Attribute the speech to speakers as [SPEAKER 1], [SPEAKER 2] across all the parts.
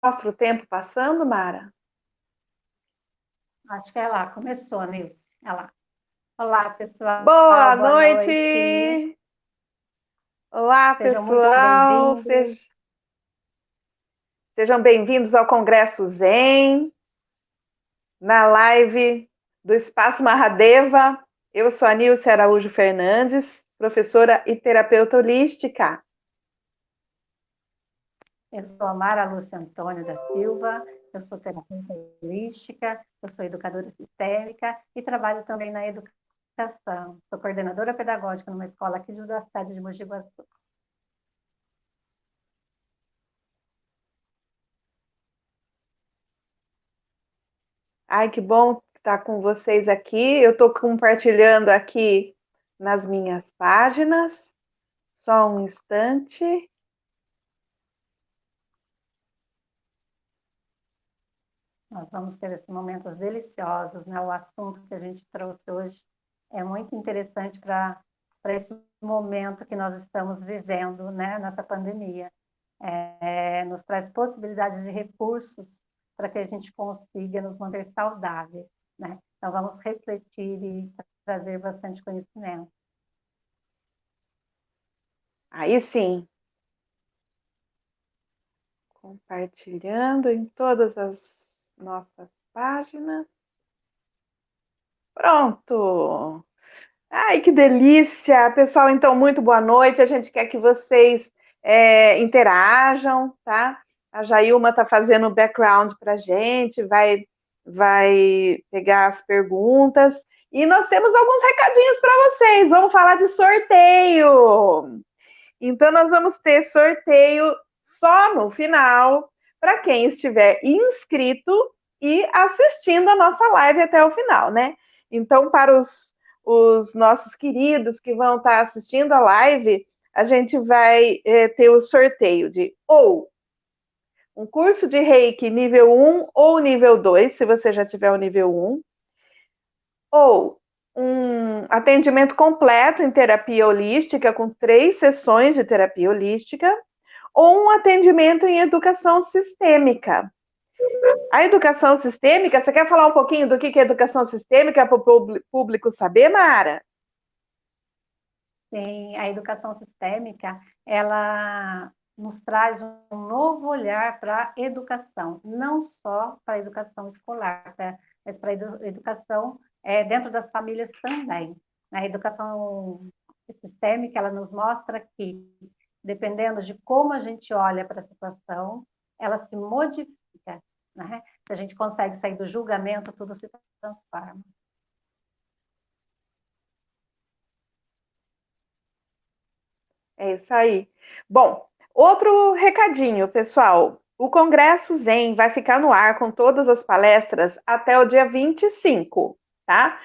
[SPEAKER 1] mostra o tempo passando, Mara?
[SPEAKER 2] Acho que é lá, começou, Nilce. É lá. Olá, pessoal,
[SPEAKER 1] Boa
[SPEAKER 2] boa noite.
[SPEAKER 1] noite! Olá,
[SPEAKER 2] Sejam muito
[SPEAKER 1] pessoal!
[SPEAKER 2] bem-vindos.
[SPEAKER 1] Sejam bem-vindos ao Congresso Zen, na live do Espaço Mahadeva. Eu sou a Nilce Araújo Fernandes, professora e terapeuta holística.
[SPEAKER 2] Eu sou a Mara Lúcia Antônio da Silva, eu sou terapeuta holística, eu sou educadora sistêmica e trabalho também na educação. Sou coordenadora pedagógica numa escola aqui da cidade de Mogi Guaçu.
[SPEAKER 1] Ai, que bom estar com vocês aqui. Eu estou compartilhando aqui nas minhas páginas. Só um instante.
[SPEAKER 2] Nós vamos ter esses momentos deliciosos, né? O assunto que a gente trouxe hoje é muito interessante para esse momento que nós estamos vivendo, né? Nessa pandemia. Nos traz possibilidades de recursos para que a gente consiga nos manter saudáveis, né? Então, vamos refletir e trazer bastante conhecimento.
[SPEAKER 1] Aí sim, compartilhando em todas as nossas páginas. Pronto! Ai, que delícia! Pessoal, então, muito boa noite. A gente quer que vocês interajam, tá? A Jailma está fazendo o background para a gente, vai pegar as perguntas. E nós temos alguns recadinhos para vocês. Vamos falar de sorteio. Então, nós vamos ter sorteio só no final para quem estiver inscrito e assistindo a nossa live até o final, né? Então, para os nossos queridos que vão estar assistindo a live, a gente vai ter o sorteio de ou um curso de Reiki nível 1 ou nível 2, se você já tiver o nível 1, ou um atendimento completo em terapia holística, com 3 sessões de terapia holística, ou um atendimento em educação sistêmica. A educação sistêmica, você quer falar um pouquinho do que é educação sistêmica para o público saber, Mara?
[SPEAKER 2] Sim, a educação sistêmica, ela nos traz um novo olhar para a educação, não só para a educação escolar, mas para a educação dentro das famílias também. A educação sistêmica, ela nos mostra que, dependendo de como a gente olha para a situação, ela se modifica, né? Se a gente consegue sair do julgamento, tudo se transforma.
[SPEAKER 1] É isso aí. Bom, outro recadinho, pessoal. O Congresso Zen vai ficar no ar com todas as palestras até o dia 25, tá?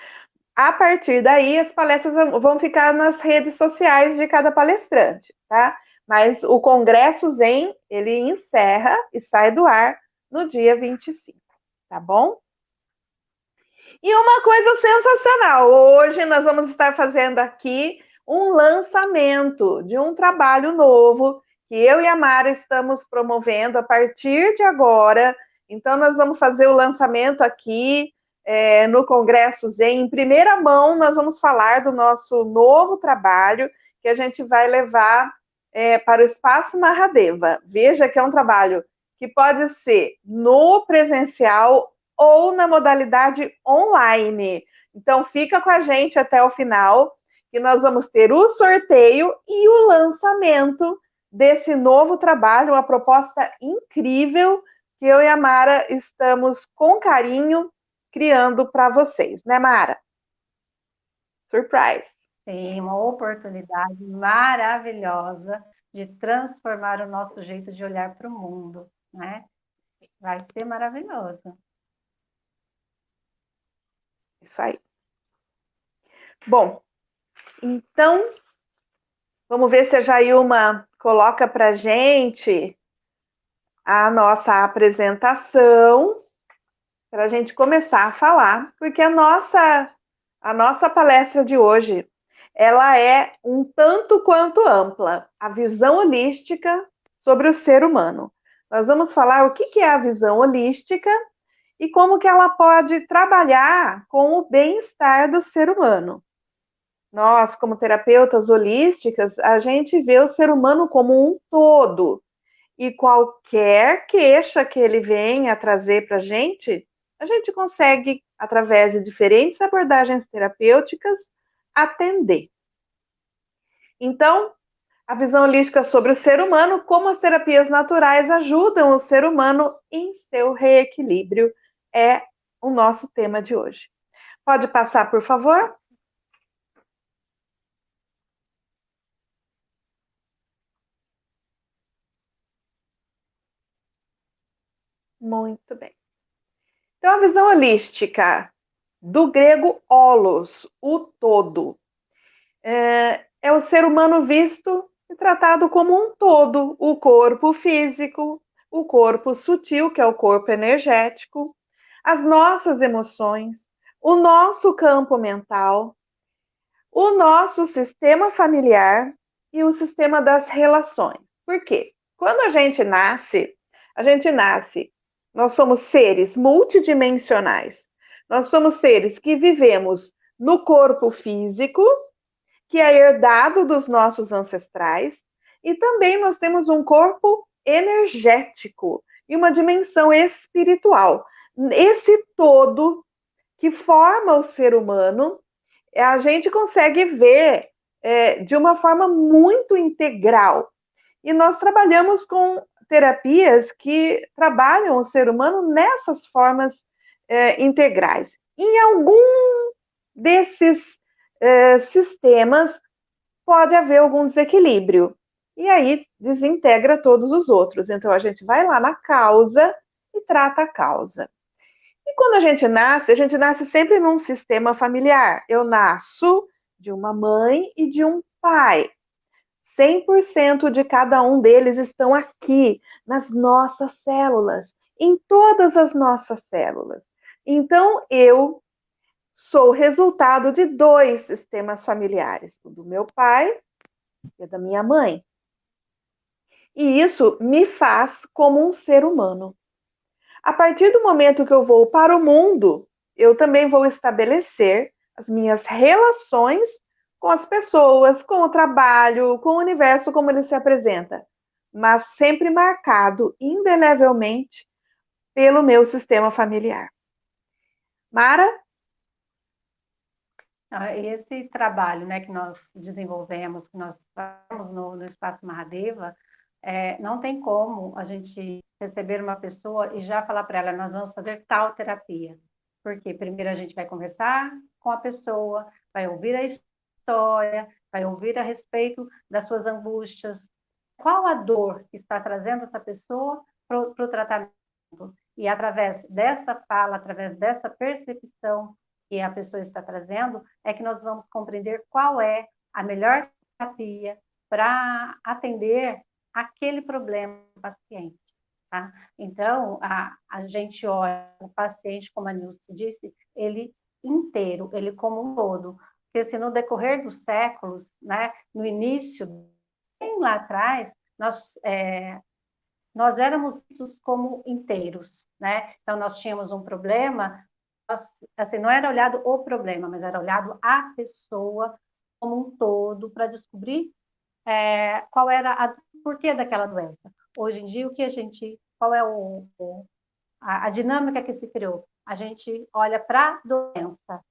[SPEAKER 1] A partir daí, as palestras vão ficar nas redes sociais de cada palestrante, tá? Mas o Congresso Zen, ele encerra e sai do ar no dia 25, tá bom? E uma coisa sensacional, hoje nós vamos estar fazendo aqui um lançamento de um trabalho novo que eu e a Mara estamos promovendo a partir de agora. Então, nós vamos fazer o lançamento aqui no Congresso Zen. Em primeira mão, nós vamos falar do nosso novo trabalho que a gente vai levar para o Espaço Mahadeva. Veja que é um trabalho que pode ser no presencial ou na modalidade online. Então, fica com a gente até o final, que nós vamos ter o sorteio e o lançamento desse novo trabalho, uma proposta incrível que eu e a Mara estamos com carinho criando para vocês, né, Mara? Surprise!
[SPEAKER 2] Tem uma oportunidade maravilhosa de transformar o nosso jeito de olhar para o mundo, né? Vai ser maravilhoso.
[SPEAKER 1] Isso aí. Bom, então vamos ver se a Jailma coloca para gente a nossa apresentação para a gente começar a falar, porque a nossa palestra de hoje ela é um tanto quanto ampla, a visão holística sobre o ser humano. Nós vamos falar o que é a visão holística e como que ela pode trabalhar com o bem-estar do ser humano. Nós, como terapeutas holísticas, a gente vê o ser humano como um todo. E qualquer queixa que ele venha trazer para a gente consegue, através de diferentes abordagens terapêuticas, atender. Então, a visão holística sobre o ser humano, como as terapias naturais ajudam o ser humano em seu reequilíbrio, é o nosso tema de hoje. Pode passar, por favor? Muito bem. Então, a visão holística, do grego holos, o todo, é o ser humano visto e tratado como um todo, o corpo físico, o corpo sutil, que é o corpo energético, as nossas emoções, o nosso campo mental, o nosso sistema familiar e o sistema das relações. Por quê? Quando a gente nasce, nós somos seres multidimensionais. Nós somos seres que vivemos no corpo físico, que é herdado dos nossos ancestrais, e também nós temos um corpo energético e uma dimensão espiritual. Esse todo que forma o ser humano, a gente consegue ver de uma forma muito integral. E nós trabalhamos com terapias que trabalham o ser humano nessas formas integrais. Em algum desses sistemas pode haver algum desequilíbrio. E aí desintegra todos os outros. Então a gente vai lá na causa e trata a causa. E quando a gente nasce sempre num sistema familiar. Eu nasço de uma mãe e de um pai. 100% de cada um deles estão aqui, nas nossas células, em todas as nossas células. Então, eu sou resultado de 2 sistemas familiares, o do meu pai e da minha mãe. E isso me faz como um ser humano. A partir do momento que eu vou para o mundo, eu também vou estabelecer as minhas relações com as pessoas, com o trabalho, com o universo como ele se apresenta, mas sempre marcado indelevelmente pelo meu sistema familiar. Mara?
[SPEAKER 2] Esse trabalho, né, que nós desenvolvemos, que nós fazemos no Espaço Mahadeva, não tem como a gente receber uma pessoa e já falar para ela, nós vamos fazer tal terapia. Porque primeiro a gente vai conversar com a pessoa, vai ouvir a história, vai ouvir a respeito das suas angústias, qual a dor que está trazendo essa pessoa para o tratamento. E através dessa fala, através dessa percepção que a pessoa está trazendo, é que nós vamos compreender qual é a melhor terapia para atender aquele problema do paciente. Tá? Então, a gente olha o paciente, como a Nilce disse, ele inteiro, ele como um todo. Porque se no decorrer dos séculos, né, no início, bem lá atrás, nós éramos vistos como inteiros, né? Então, nós tínhamos um problema, assim, não era olhado o problema, mas era olhado a pessoa como um todo para descobrir qual era o porquê daquela doença. Hoje em dia, qual é a dinâmica que se criou? A gente olha para a doença,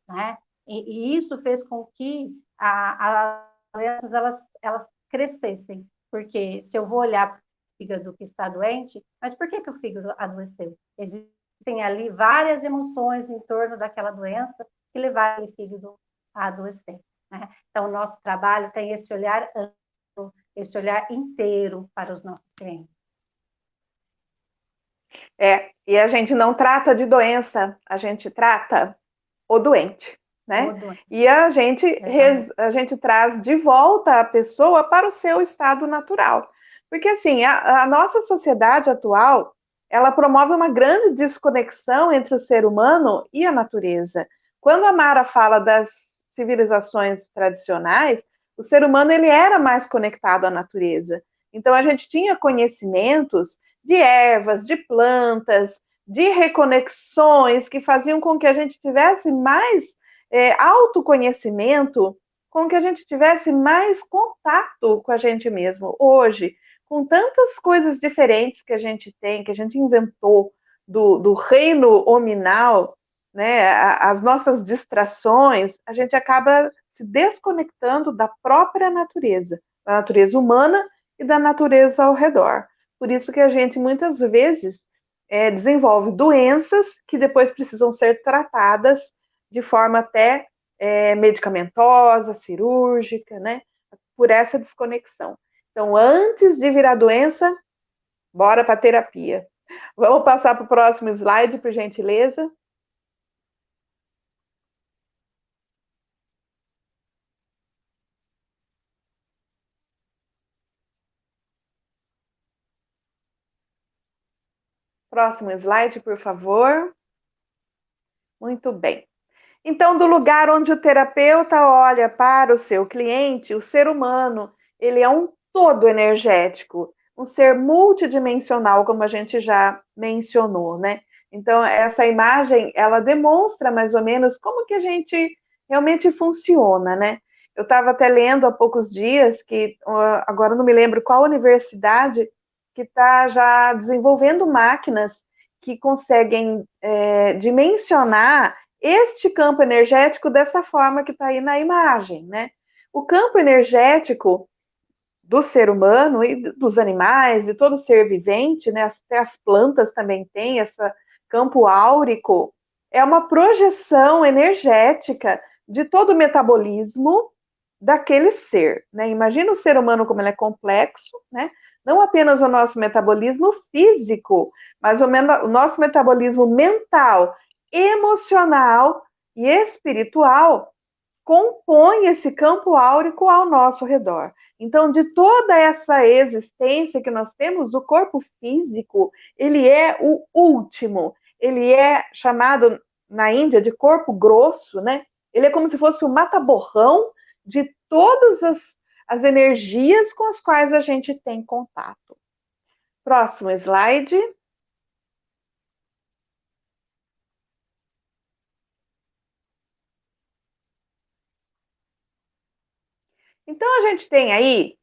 [SPEAKER 2] né? E isso fez com que as doenças elas crescessem, porque se eu vou olhar para o fígado que está doente, mas por que o fígado adoeceu? Existem ali várias emoções em torno daquela doença que levaram o fígado a adoecer. Né? Então, o nosso trabalho tem esse olhar amplo, esse olhar inteiro para os nossos clientes.
[SPEAKER 1] E a gente não trata de doença, a gente trata o doente, né? E a gente traz de volta a pessoa para o seu estado natural. Porque, assim, a nossa sociedade atual, ela promove uma grande desconexão entre o ser humano e a natureza. Quando a Mara fala das civilizações tradicionais, o ser humano ele era mais conectado à natureza. Então, a gente tinha conhecimentos de ervas, de plantas, de reconexões que faziam com que a gente tivesse mais autoconhecimento, com que a gente tivesse mais contato com a gente mesmo. Hoje, com tantas coisas diferentes que a gente tem, que a gente inventou do reino hominal, né, as nossas distrações, a gente acaba se desconectando da própria natureza, da natureza humana e da natureza ao redor. Por isso que a gente muitas vezes desenvolve doenças que depois precisam ser tratadas de forma até medicamentosa, cirúrgica, né? Por essa desconexão. Então, antes de virar doença, bora para a terapia. Vamos passar para o próximo slide, por gentileza. Próximo slide, por favor. Muito bem. Então, do lugar onde o terapeuta olha para o seu cliente, o ser humano, ele é um todo energético, um ser multidimensional, como a gente já mencionou, né? Então, essa imagem, ela demonstra mais ou menos como que a gente realmente funciona, né? Eu estava até lendo há poucos dias que, agora não me lembro qual universidade, que está já desenvolvendo máquinas que conseguem dimensionar este campo energético dessa forma que está aí na imagem, né? O campo energético do ser humano e dos animais, de todo ser vivente, né? Até as plantas também têm esse campo áurico, é uma projeção energética de todo o metabolismo daquele ser, né? Imagina o ser humano como ele é complexo, né? Não apenas o nosso metabolismo físico, mas o nosso metabolismo mental, emocional e espiritual compõe esse campo áurico ao nosso redor. Então, de toda essa existência que nós temos, o corpo físico, ele é o último. Ele é chamado na Índia de corpo grosso, né? Ele é como se fosse o mata-borrão de todas as energias com as quais a gente tem contato. Próximo slide. Então, a gente tem aí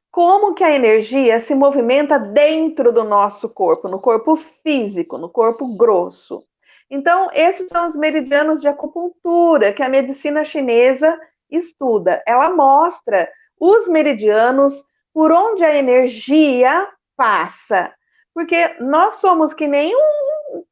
[SPEAKER 1] como que a energia se movimenta dentro do nosso corpo, no corpo físico, no corpo grosso. Então, esses são os meridianos de acupuntura que a medicina chinesa estuda. Ela mostra os meridianos por onde a energia passa. Porque nós somos que nem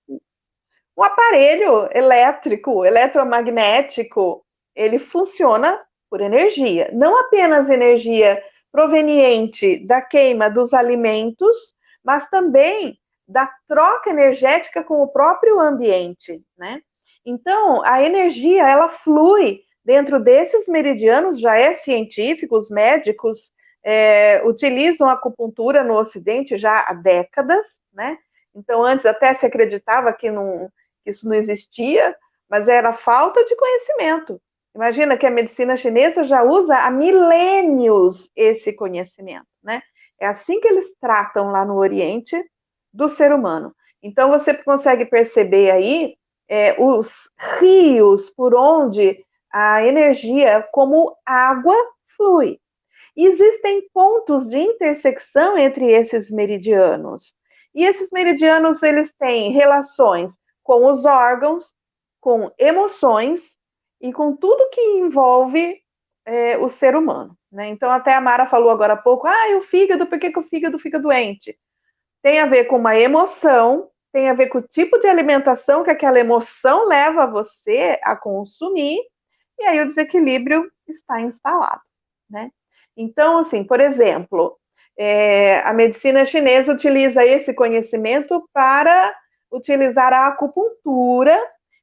[SPEAKER 1] um aparelho elétrico, eletromagnético. Ele funciona por energia. Não apenas energia proveniente da queima dos alimentos, mas também da troca energética com o próprio ambiente, né? Então, a energia, ela flui dentro desses meridianos, já é científico, os médicos utilizam a acupuntura no Ocidente já há décadas, né? Então, antes até se acreditava que isso não existia, mas era falta de conhecimento. Imagina que a medicina chinesa já usa há milênios esse conhecimento, né? É assim que eles tratam lá no Oriente do ser humano. Então você consegue perceber aí os rios por onde a energia, como água, flui. E existem pontos de intersecção entre esses meridianos. E esses meridianos eles têm relações com os órgãos, com emoções e com tudo que envolve o ser humano. Né? Então, até a Mara falou agora há pouco, o fígado, por que o fígado fica doente? Tem a ver com uma emoção, tem a ver com o tipo de alimentação que aquela emoção leva você a consumir, e aí o desequilíbrio está instalado. Né? Então, assim, por exemplo, a medicina chinesa utiliza esse conhecimento para utilizar a acupuntura,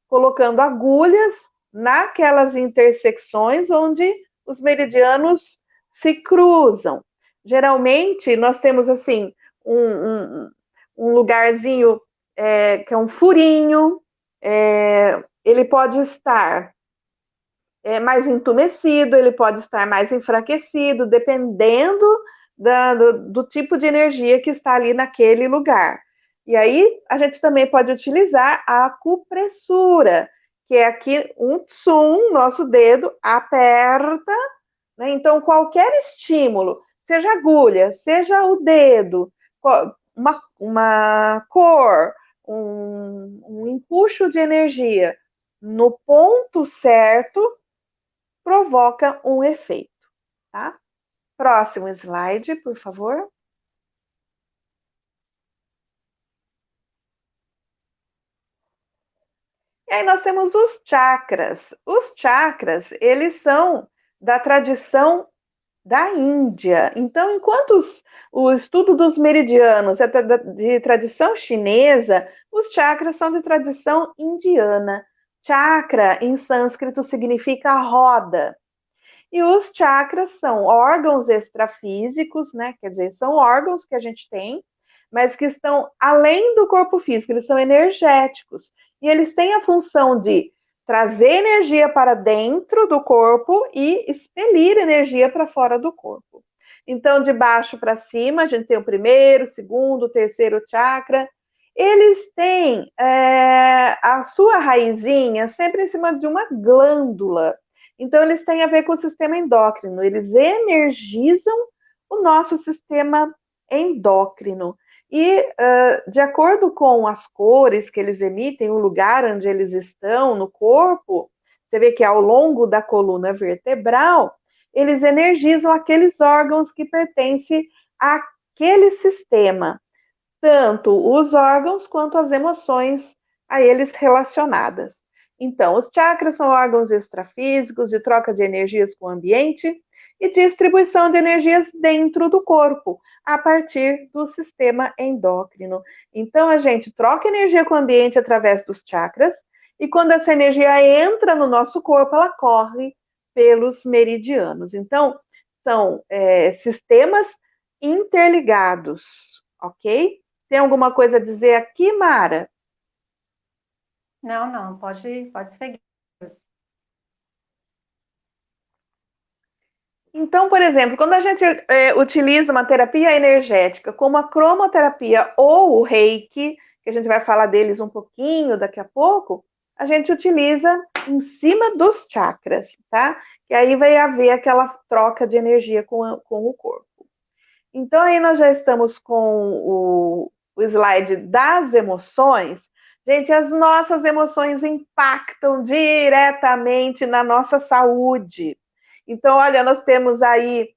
[SPEAKER 1] colocando agulhas naquelas intersecções onde os meridianos se cruzam. Geralmente, nós temos, assim, um lugarzinho que é um furinho, ele pode estar mais entumecido, ele pode estar mais enfraquecido, dependendo do tipo de energia que está ali naquele lugar. E aí a gente também pode utilizar a acupressura, que é aqui um tsum, nosso dedo aperta, né? Então qualquer estímulo, seja agulha, seja o dedo, uma cor, um empuxo de energia no ponto certo provoca um efeito, tá? Próximo slide, por favor. E aí nós temos os chakras. Os chakras, eles são da tradição da Índia. Então, enquanto o estudo dos meridianos é de tradição chinesa, os chakras são de tradição indiana. Chakra, em sânscrito, significa roda. E os chakras são órgãos extrafísicos, né? Quer dizer, são órgãos que a gente tem, mas que estão além do corpo físico, eles são energéticos. E eles têm a função de trazer energia para dentro do corpo e expelir energia para fora do corpo. Então, de baixo para cima, a gente tem o primeiro, o segundo, o terceiro chakra. Eles têm a sua raizinha sempre em cima de uma glândula. Então, eles têm a ver com o sistema endócrino, eles energizam o nosso sistema endócrino. E, de acordo com as cores que eles emitem, o lugar onde eles estão no corpo, você vê que ao longo da coluna vertebral, eles energizam aqueles órgãos que pertencem àquele sistema, tanto os órgãos quanto as emoções a eles relacionadas. Então, os chakras são órgãos extrafísicos de troca de energias com o ambiente e distribuição de energias dentro do corpo, a partir do sistema endócrino. Então, a gente troca energia com o ambiente através dos chakras, e quando essa energia entra no nosso corpo, ela corre pelos meridianos. Então, são sistemas interligados, ok? Tem alguma coisa a dizer aqui, Mara?
[SPEAKER 2] Não, pode seguir.
[SPEAKER 1] Então, por exemplo, quando a gente utiliza uma terapia energética, como a cromoterapia ou o reiki, que a gente vai falar deles um pouquinho daqui a pouco, a gente utiliza em cima dos chakras, tá? E aí vai haver aquela troca de energia com o corpo. Então, aí nós já estamos com o slide das emoções. Gente, as nossas emoções impactam diretamente na nossa saúde. Então, olha, nós temos aí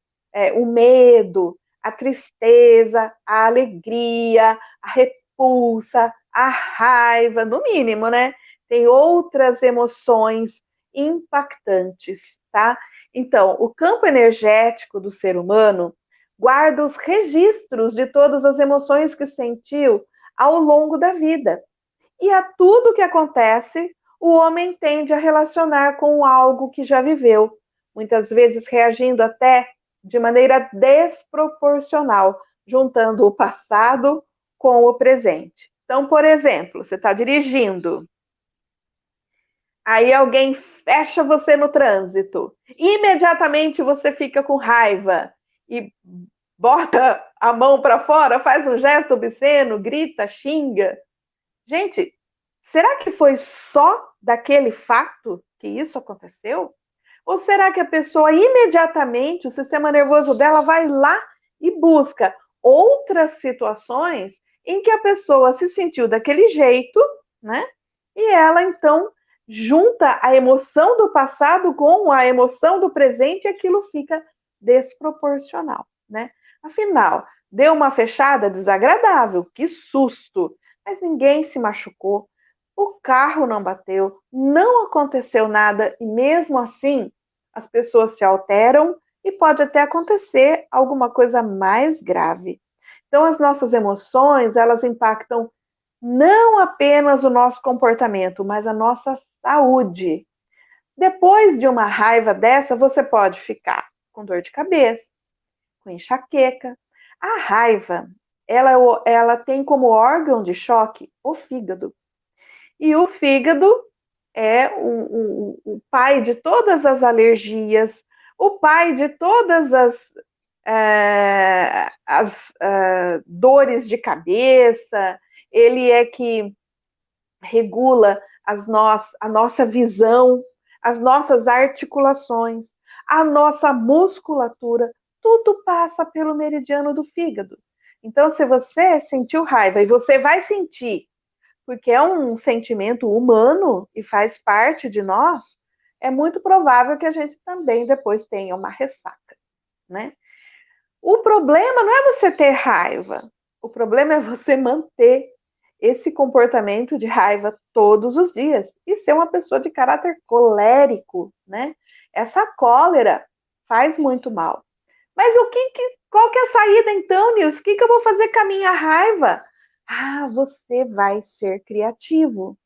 [SPEAKER 1] o medo, a tristeza, a alegria, a repulsa, a raiva, no mínimo, né? Tem outras emoções impactantes, tá? Então, o campo energético do ser humano guarda os registros de todas as emoções que sentiu ao longo da vida. E a tudo que acontece, o homem tende a relacionar com algo que já viveu, muitas vezes reagindo até de maneira desproporcional, juntando o passado com o presente. Então, por exemplo, você está dirigindo, aí alguém fecha você no trânsito, imediatamente você fica com raiva e bota a mão para fora, faz um gesto obsceno, grita, xinga. Gente, será que foi só daquele fato que isso aconteceu? Ou será que a pessoa imediatamente, o sistema nervoso dela vai lá e busca outras situações em que a pessoa se sentiu daquele jeito, né? E ela então junta a emoção do passado com a emoção do presente e aquilo fica desproporcional, né? Afinal, deu uma fechada desagradável, que susto! Mas ninguém se machucou, o carro não bateu, não aconteceu nada e mesmo assim as pessoas se alteram e pode até acontecer alguma coisa mais grave. Então as nossas emoções, elas impactam não apenas o nosso comportamento, mas a nossa saúde. Depois de uma raiva dessa, você pode ficar com dor de cabeça, com enxaqueca. A raiva, ela tem como órgão de choque o fígado. E o fígado é o pai de todas as alergias, o pai de todas as dores de cabeça, ele é que regula a nossa visão, as nossas articulações, a nossa musculatura, tudo passa pelo meridiano do fígado. Então, se você sentiu raiva, e você vai sentir, porque é um sentimento humano e faz parte de nós, é muito provável que a gente também depois tenha uma ressaca, né? O problema não é você ter raiva, o problema é você manter esse comportamento de raiva todos os dias e ser uma pessoa de caráter colérico, né? Essa cólera faz muito mal. Mas qual que é a saída então, Nilson? O que eu vou fazer com a minha raiva? Ah, você vai ser criativo.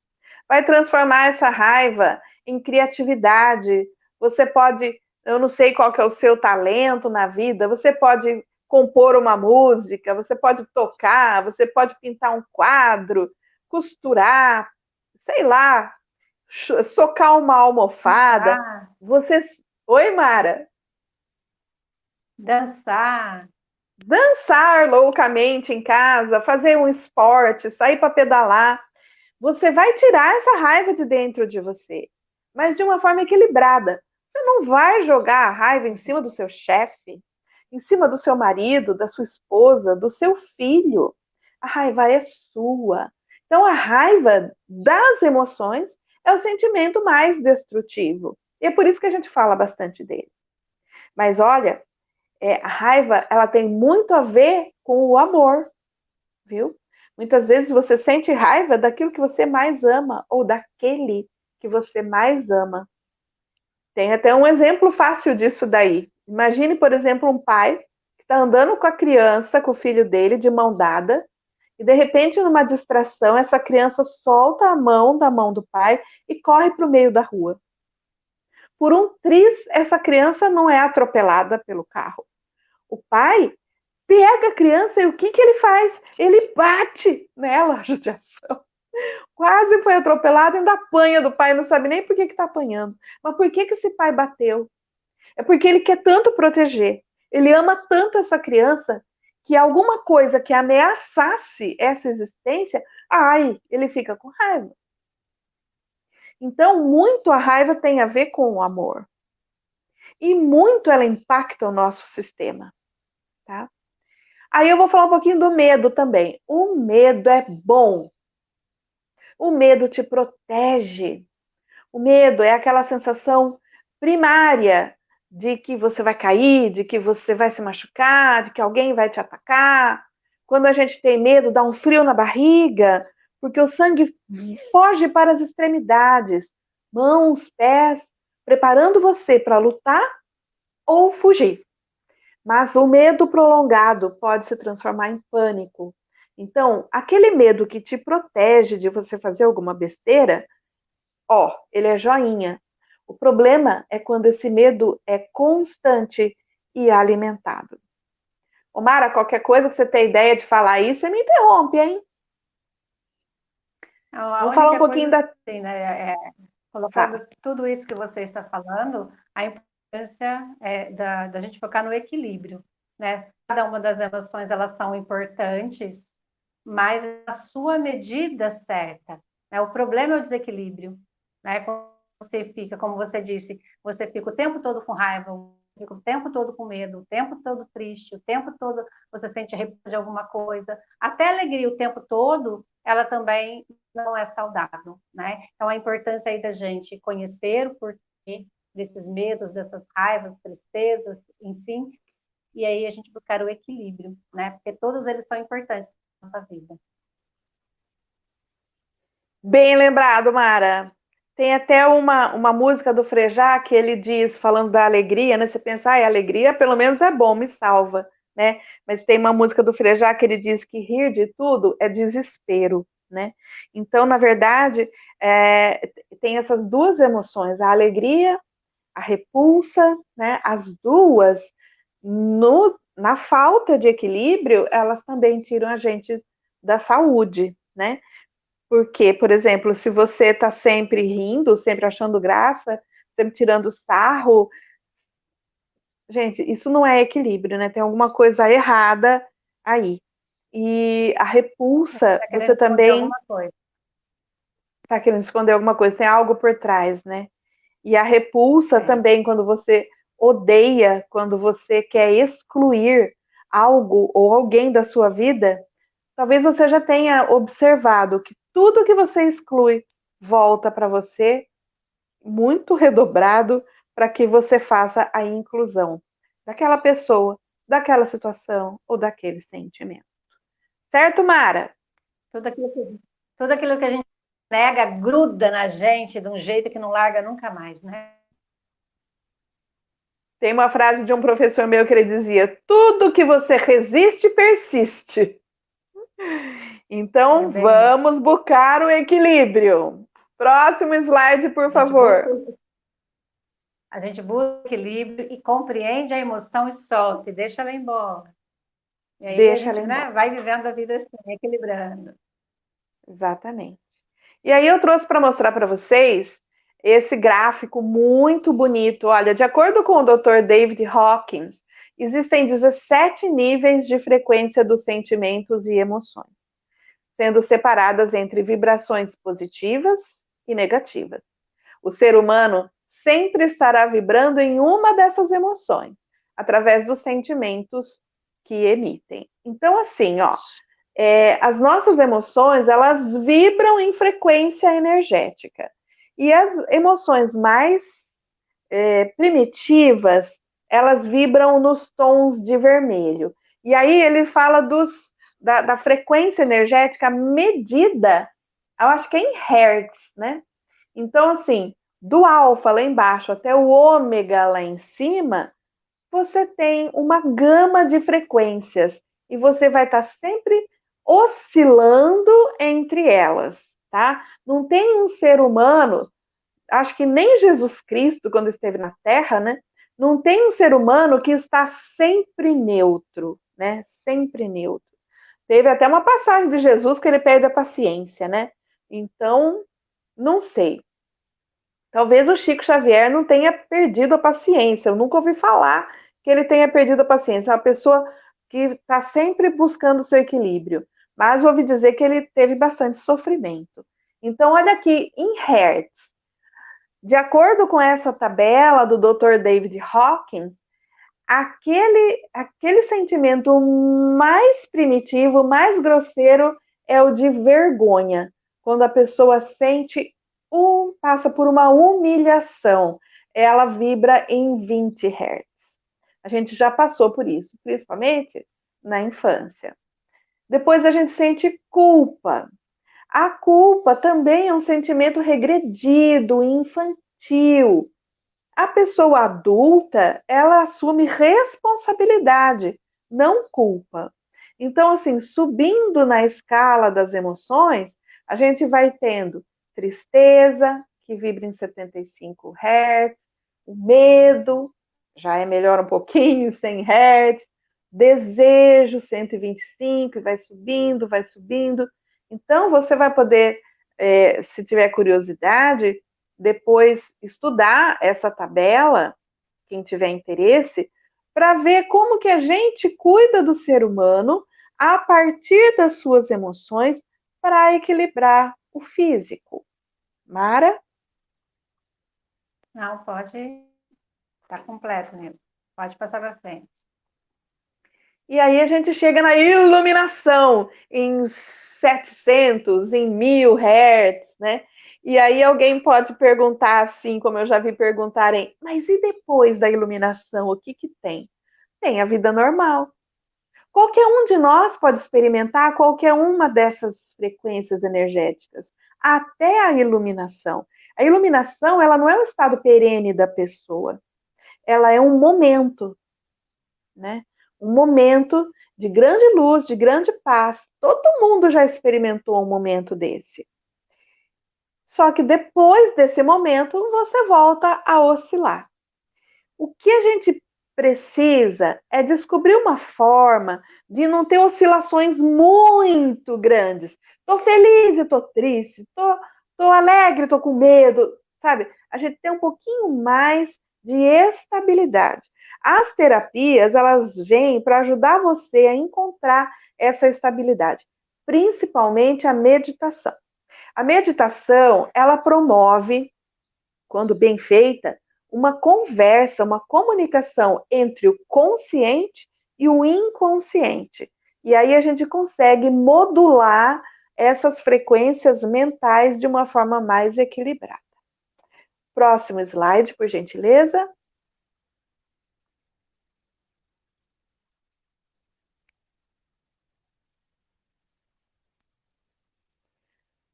[SPEAKER 1] Vai transformar essa raiva em criatividade. Você pode, eu não sei qual que é o seu talento na vida, você pode compor uma música, você pode tocar, você pode pintar um quadro, costurar, sei lá, socar uma almofada.
[SPEAKER 2] Dançar,
[SPEAKER 1] Você, oi, Mara.
[SPEAKER 2] dançar.
[SPEAKER 1] Dançar loucamente em casa, fazer um esporte, sair para pedalar. Você vai tirar essa raiva de dentro de você, mas de uma forma equilibrada. Você não vai jogar a raiva em cima do seu chefe, em cima do seu marido, da sua esposa, do seu filho. A raiva é sua. Então, a raiva das emoções é o sentimento mais destrutivo. E é por isso que a gente fala bastante dele. Mas olha, a raiva ela tem muito a ver com o amor, viu? Muitas vezes você sente raiva daquilo que você mais ama ou daquele que você mais ama. Tem até um exemplo fácil disso daí. Imagine, por exemplo, um pai que está andando com a criança, com o filho dele, de mão dada, e de repente, numa distração, essa criança solta a mão da mão do pai e corre para o meio da rua. Por um triz, essa criança não é atropelada pelo carro. O pai pega a criança e o que ele faz? Ele bate nela, judiação. Quase foi atropelado, ainda apanha do pai, não sabe nem por que está apanhando. Mas por que esse pai bateu? É porque ele quer tanto proteger. Ele ama tanto essa criança que alguma coisa que ameaçasse essa existência, ai, ele fica com raiva. Então, muito a raiva tem a ver com o amor. E muito ela impacta o nosso sistema, tá? Aí eu vou falar um pouquinho do medo também. O medo é bom. O medo te protege. O medo é aquela sensação primária de que você vai cair, de que você vai se machucar, de que alguém vai te atacar. Quando a gente tem medo, dá um frio na barriga, porque o sangue foge para as extremidades, mãos, pés, preparando você para lutar ou fugir. Mas o medo prolongado pode se transformar em pânico. Então, aquele medo que te protege de você fazer alguma besteira, ó, ele é joinha. O problema é quando esse medo é constante e alimentado. Ô Mara, qualquer coisa que você tenha ideia de falar aí, você me interrompe, hein?
[SPEAKER 2] A
[SPEAKER 1] Vou falar um
[SPEAKER 2] única
[SPEAKER 1] pouquinho
[SPEAKER 2] coisa,
[SPEAKER 1] da.
[SPEAKER 2] assim, né,
[SPEAKER 1] Tá.
[SPEAKER 2] colocando tudo isso que você está falando, a importância da gente focar no equilíbrio, né? Cada uma das emoções, elas são importantes, mas a sua medida certa, né? O problema é o desequilíbrio, né? Quando você fica, como você disse, você fica o tempo todo com raiva, fica o tempo todo com medo, o tempo todo triste, o tempo todo você sente repulsa de alguma coisa, até alegria o tempo todo, ela também não é saudável, né? Então, a importância aí da gente conhecer o porquê desses medos, dessas raivas, tristezas, enfim, e aí a gente buscar o equilíbrio, né? Porque todos eles são importantes na nossa vida.
[SPEAKER 1] Bem lembrado, Mara. Tem até uma música do Frejá que ele diz, falando da alegria, né? Você pensa, ai, alegria pelo menos é bom, me salva, né? Mas tem uma música do Frejá que ele diz que rir de tudo é desespero, né? Então, na verdade, tem essas duas emoções, a alegria, a repulsa, né? As duas, na falta de equilíbrio, elas também tiram a gente da saúde, né? Porque, por exemplo, se você está sempre rindo, sempre achando graça, sempre tirando sarro, Gente, isso não é equilíbrio, né? Tem alguma coisa errada aí. E a repulsa,
[SPEAKER 2] Está
[SPEAKER 1] você
[SPEAKER 2] querendo esconder
[SPEAKER 1] também
[SPEAKER 2] alguma coisa.
[SPEAKER 1] está querendo esconder alguma coisa, tem algo por trás, né? E a repulsa
[SPEAKER 2] É.
[SPEAKER 1] também, quando você odeia, quando você quer excluir algo ou alguém da sua vida, talvez você já tenha observado que tudo que você exclui volta para você muito redobrado para que você faça a inclusão daquela pessoa, daquela situação ou daquele sentimento. Certo, Mara?
[SPEAKER 2] Tudo aquilo tudo aquilo que a gente nega gruda na gente de um jeito que não larga nunca mais, né?
[SPEAKER 1] Tem uma frase de um professor meu que ele dizia: tudo que você resiste, persiste.
[SPEAKER 2] É
[SPEAKER 1] Então
[SPEAKER 2] bem isso.
[SPEAKER 1] vamos buscar o equilíbrio. Próximo slide, por
[SPEAKER 2] A gente busca,
[SPEAKER 1] favor.
[SPEAKER 2] a gente busca equilíbrio e compreende a emoção e solta, e deixa ela embora. E aí a
[SPEAKER 1] Deixa ela
[SPEAKER 2] gente,
[SPEAKER 1] embora.
[SPEAKER 2] né, vai vivendo a vida assim, equilibrando.
[SPEAKER 1] Exatamente. E aí eu trouxe para mostrar para vocês esse gráfico muito bonito. Olha, de acordo com o Dr. David Hawkins, existem 17 níveis de frequência dos sentimentos e emoções, sendo separadas entre vibrações positivas e negativas. O ser humano sempre estará vibrando em uma dessas emoções, através dos sentimentos que emitem. Então, assim, ó, as nossas emoções, elas vibram em frequência energética. E as emoções mais primitivas, elas vibram nos tons de vermelho. E aí ele fala da frequência energética medida, eu acho que é em hertz, né? Então, assim, do alfa lá embaixo até o ômega lá em cima, você tem uma gama de frequências e você vai estar sempre oscilando entre elas, tá? Não tem um ser humano, acho que nem Jesus Cristo, quando esteve na Terra, né? Não tem um ser humano que está sempre neutro, né? Sempre neutro. Teve até uma passagem de Jesus que ele perde a paciência, né? Então, não sei. Talvez o Chico Xavier não tenha perdido a paciência. Eu nunca ouvi falar que ele tenha perdido a paciência. É uma pessoa que está sempre buscando o seu equilíbrio. Mas ouvi dizer que ele teve bastante sofrimento. Então, olha aqui, em Hertz. De acordo com essa tabela do Dr. David Hawkins, aquele sentimento mais primitivo, mais grosseiro, é o de vergonha. Quando a pessoa passa por uma humilhação, ela vibra em 20 Hz. A gente já passou por isso, principalmente na infância. Depois a gente sente culpa. A culpa também é um sentimento regredido, infantil. A pessoa adulta, ela assume responsabilidade, não culpa. Então, assim, subindo na escala das emoções, a gente vai tendo tristeza, que vibra em 75 Hz, o medo, já é melhor um pouquinho, 100 Hz, desejo, 125, e vai subindo. Então, você vai poder, se tiver curiosidade, depois estudar essa tabela, quem tiver interesse, para ver como que a gente cuida do ser humano a partir das suas emoções para equilibrar o físico. Mara?
[SPEAKER 2] Não, pode, tá completo, Nil. Pode passar para frente.
[SPEAKER 1] E aí a gente chega na iluminação em 700, em 1000 Hz, né? E aí alguém pode perguntar assim, como eu já vi perguntarem, mas e depois da iluminação, o que que tem? Tem a vida normal. Qualquer um de nós pode experimentar qualquer uma dessas frequências energéticas, até a iluminação. A iluminação, ela não é um estado perene da pessoa, ela é um momento, né? Um momento de grande luz, de grande paz. Todo mundo já experimentou um momento desse. Só que depois desse momento, você volta a oscilar. O que a gente precisa é descobrir uma forma de não ter oscilações muito grandes. Estou feliz, estou triste, estou alegre, estou com medo, sabe? A gente tem um pouquinho mais de estabilidade. As terapias, elas vêm para ajudar você a encontrar essa estabilidade, principalmente a meditação. A meditação, ela promove, quando bem feita, uma conversa, uma comunicação entre o consciente e o inconsciente. E aí a gente consegue modular essas frequências mentais de uma forma mais equilibrada. Próximo slide, por gentileza.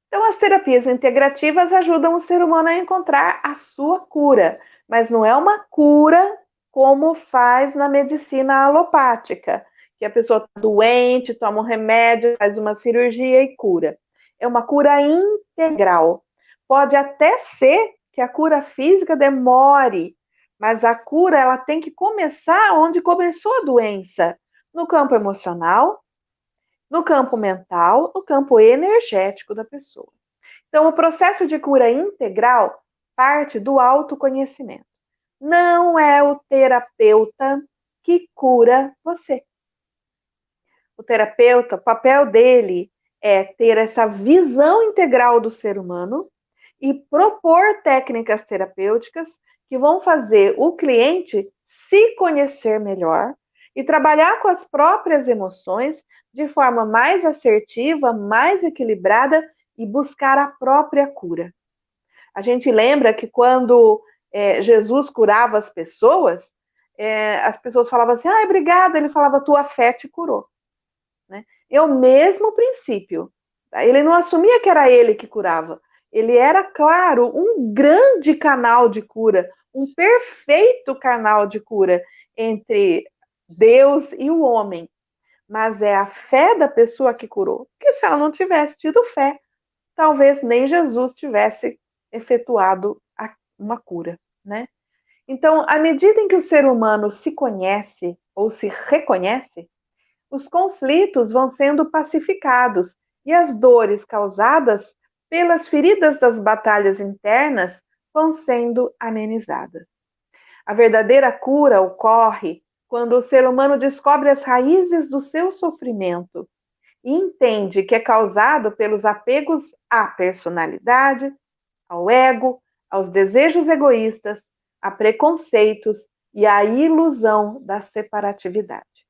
[SPEAKER 1] Então, as terapias integrativas ajudam o ser humano a encontrar a sua cura, mas não é uma cura como faz na medicina alopática, que a pessoa está doente, toma um remédio, faz uma cirurgia e cura. É uma cura integral. Pode até ser que a cura física demore, mas a cura ela tem que começar onde começou a doença, no campo emocional, no campo mental, no campo energético da pessoa. Então, o processo de cura integral parte do autoconhecimento. Não é o terapeuta que cura você. O terapeuta, o papel dele é ter essa visão integral do ser humano e propor técnicas terapêuticas que vão fazer o cliente se conhecer melhor e trabalhar com as próprias emoções de forma mais assertiva, mais equilibrada e buscar a própria cura. A gente lembra que quando Jesus curava as pessoas falavam assim, obrigada, ele falava, tua fé te curou. Né? É o mesmo princípio. Ele não assumia que era ele que curava. Ele era, claro, um grande canal de cura, um perfeito canal de cura entre Deus e o homem. Mas é a fé da pessoa que curou. Porque se ela não tivesse tido fé, talvez nem Jesus tivesse efetuado uma cura, né? Então, à medida em que o ser humano se conhece ou se reconhece, os conflitos vão sendo pacificados e as dores causadas pelas feridas das batalhas internas vão sendo amenizadas. A verdadeira cura ocorre quando o ser humano descobre as raízes do seu sofrimento e entende que é causado pelos apegos à personalidade, ao ego, aos desejos egoístas, a preconceitos e à ilusão da separatividade.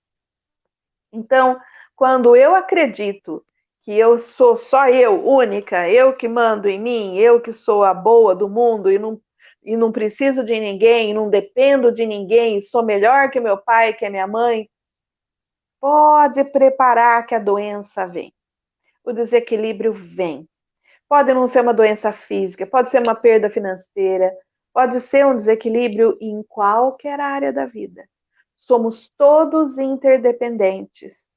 [SPEAKER 1] Então, quando eu acredito que eu sou só eu, única, eu que mando em mim, eu que sou a boa do mundo e não preciso de ninguém, não dependo de ninguém, sou melhor que meu pai, que a minha mãe, pode preparar que a doença vem. O desequilíbrio vem. Pode não ser uma doença física, pode ser uma perda financeira, pode ser um desequilíbrio em qualquer área da vida. Somos todos interdependentes.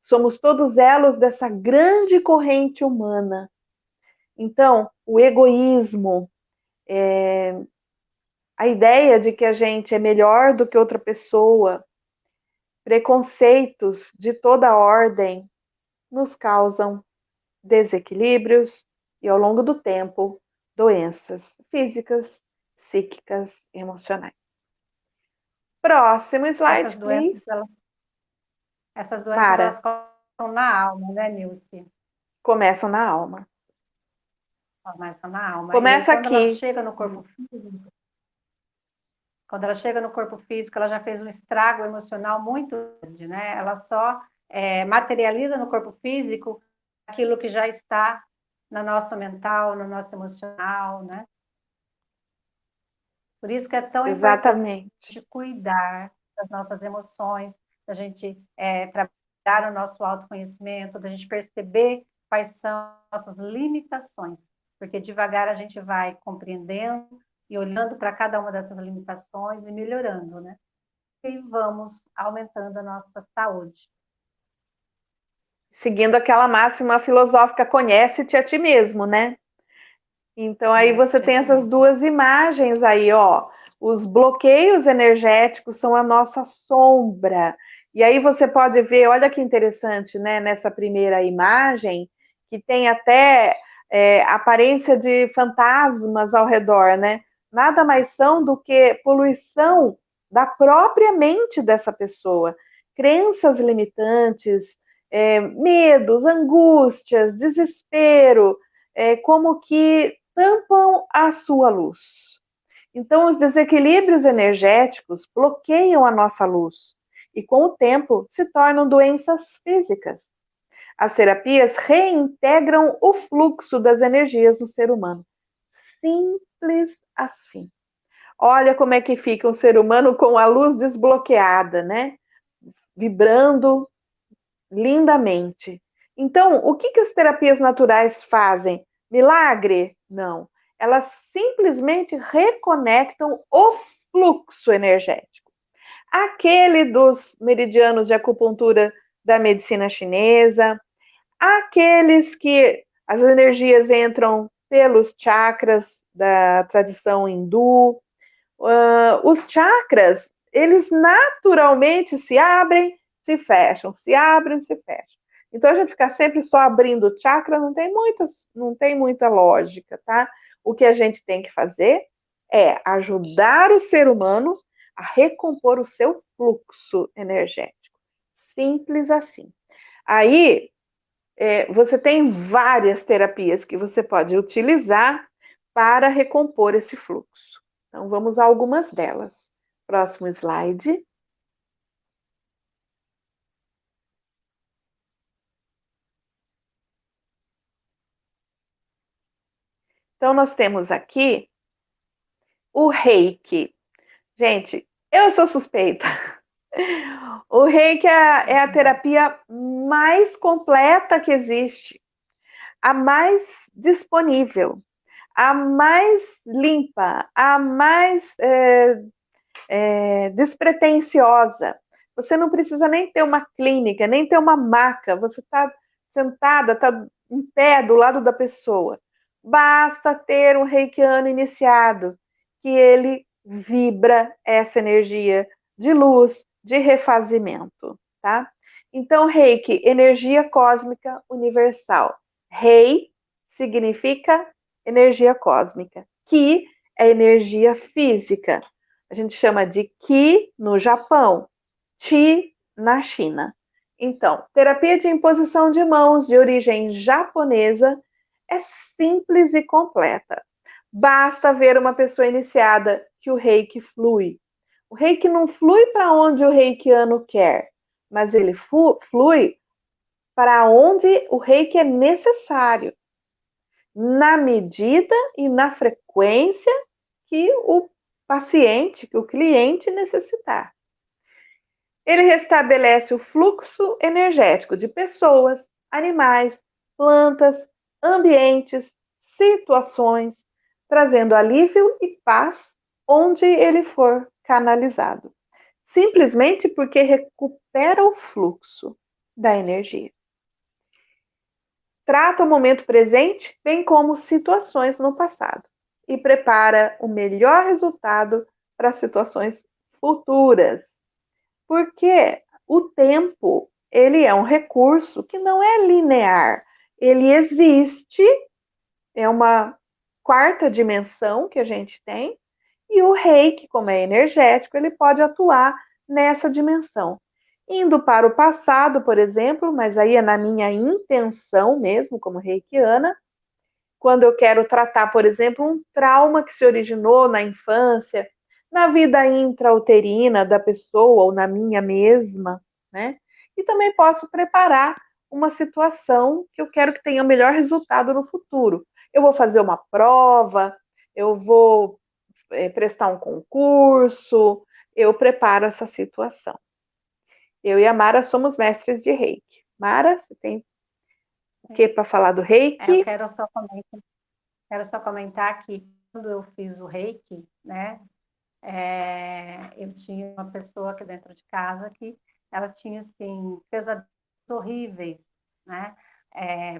[SPEAKER 1] Somos todos elos dessa grande corrente humana. Então, o egoísmo, a ideia de que a gente é melhor do que outra pessoa, preconceitos de toda ordem, nos causam desequilíbrios e, ao longo do tempo, doenças físicas, psíquicas, emocionais. Próximo slide, please.
[SPEAKER 2] Essas doenças, elas começam na alma, né, Nilce?
[SPEAKER 1] Começam na alma.
[SPEAKER 2] Começam na alma.
[SPEAKER 1] Começa
[SPEAKER 2] quando
[SPEAKER 1] aqui.
[SPEAKER 2] Ela chega no corpo físico, quando ela chega no corpo físico, ela já fez um estrago emocional muito grande, né? Ela só materializa no corpo físico aquilo que já está no nosso mental, no nosso emocional, né? Por isso que é tão importante cuidar das nossas emoções, da gente trabalhar o nosso autoconhecimento, da gente perceber quais são nossas limitações, porque devagar a gente vai compreendendo e olhando para cada uma dessas limitações e melhorando, né? E vamos aumentando a nossa saúde.
[SPEAKER 1] Seguindo aquela máxima filosófica, conhece-te a ti mesmo, né? Então aí você tem essas duas imagens aí, ó. Os bloqueios energéticos são a nossa sombra. E aí você pode ver, olha que interessante, né? Nessa primeira imagem, que tem até aparência de fantasmas ao redor, né? Nada mais são do que poluição da própria mente dessa pessoa. Crenças limitantes, medos, angústias, desespero, como que tampam a sua luz. Então, os desequilíbrios energéticos bloqueiam a nossa luz e, com o tempo, se tornam doenças físicas. As terapias reintegram o fluxo das energias do ser humano. Simples assim. Olha como é que fica um ser humano com a luz desbloqueada, né? Vibrando lindamente. Então, o que as terapias naturais fazem? Milagre? Não. Elas simplesmente reconectam o fluxo energético. Aquele dos meridianos de acupuntura da medicina chinesa, aqueles que as energias entram pelos chakras da tradição hindu. Os chakras, eles naturalmente se abrem, se fecham, se abrem, se fecham. Então, a gente ficar sempre só abrindo chakra não tem muita lógica, tá? O que a gente tem que fazer é ajudar o ser humano a recompor o seu fluxo energético. Simples assim. Aí, você tem várias terapias que você pode utilizar para recompor esse fluxo. Então, vamos a algumas delas. Próximo slide. Então, nós temos aqui o reiki. Gente, eu sou suspeita. O reiki é a terapia mais completa que existe, a mais disponível, a mais limpa, a mais despretensiosa. Você não precisa nem ter uma clínica, nem ter uma maca. Você está sentada, está em pé do lado da pessoa. Basta ter um reikiano iniciado, que ele vibra essa energia de luz, de refazimento, tá? Então, reiki, energia cósmica universal. Rei significa energia cósmica. Ki é energia física. A gente chama de Ki no Japão, Chi na China. Então, terapia de imposição de mãos de origem japonesa é simples e completa. Basta ver uma pessoa iniciada que o reiki flui. O reiki não flui para onde o reikiano quer, mas ele flui para onde o reiki é necessário, na medida e na frequência que o paciente, que o cliente necessitar. Ele restabelece o fluxo energético de pessoas, animais, plantas, ambientes, situações, trazendo alívio e paz onde ele for canalizado. Simplesmente porque recupera o fluxo da energia. Trata o momento presente, bem como situações no passado, e prepara o melhor resultado para situações futuras. Porque o tempo, ele é um recurso que não é linear. Ele existe, é uma quarta dimensão que a gente tem, e o reiki, como é energético, ele pode atuar nessa dimensão. Indo para o passado, por exemplo, mas aí é na minha intenção mesmo, como reikiana, quando eu quero tratar, por exemplo, um trauma que se originou na infância, na vida intrauterina da pessoa ou na minha mesma, né? E também posso preparar uma situação que eu quero que tenha o melhor resultado no futuro. Eu vou fazer uma prova, eu vou prestar um concurso, eu preparo essa situação. Eu e a Mara somos mestres de reiki. Mara, você tem o que para falar do reiki?
[SPEAKER 2] Eu quero só comentar que quando eu fiz o reiki, né, eu tinha uma pessoa aqui dentro de casa que ela tinha, assim, pesadelos horríveis, né?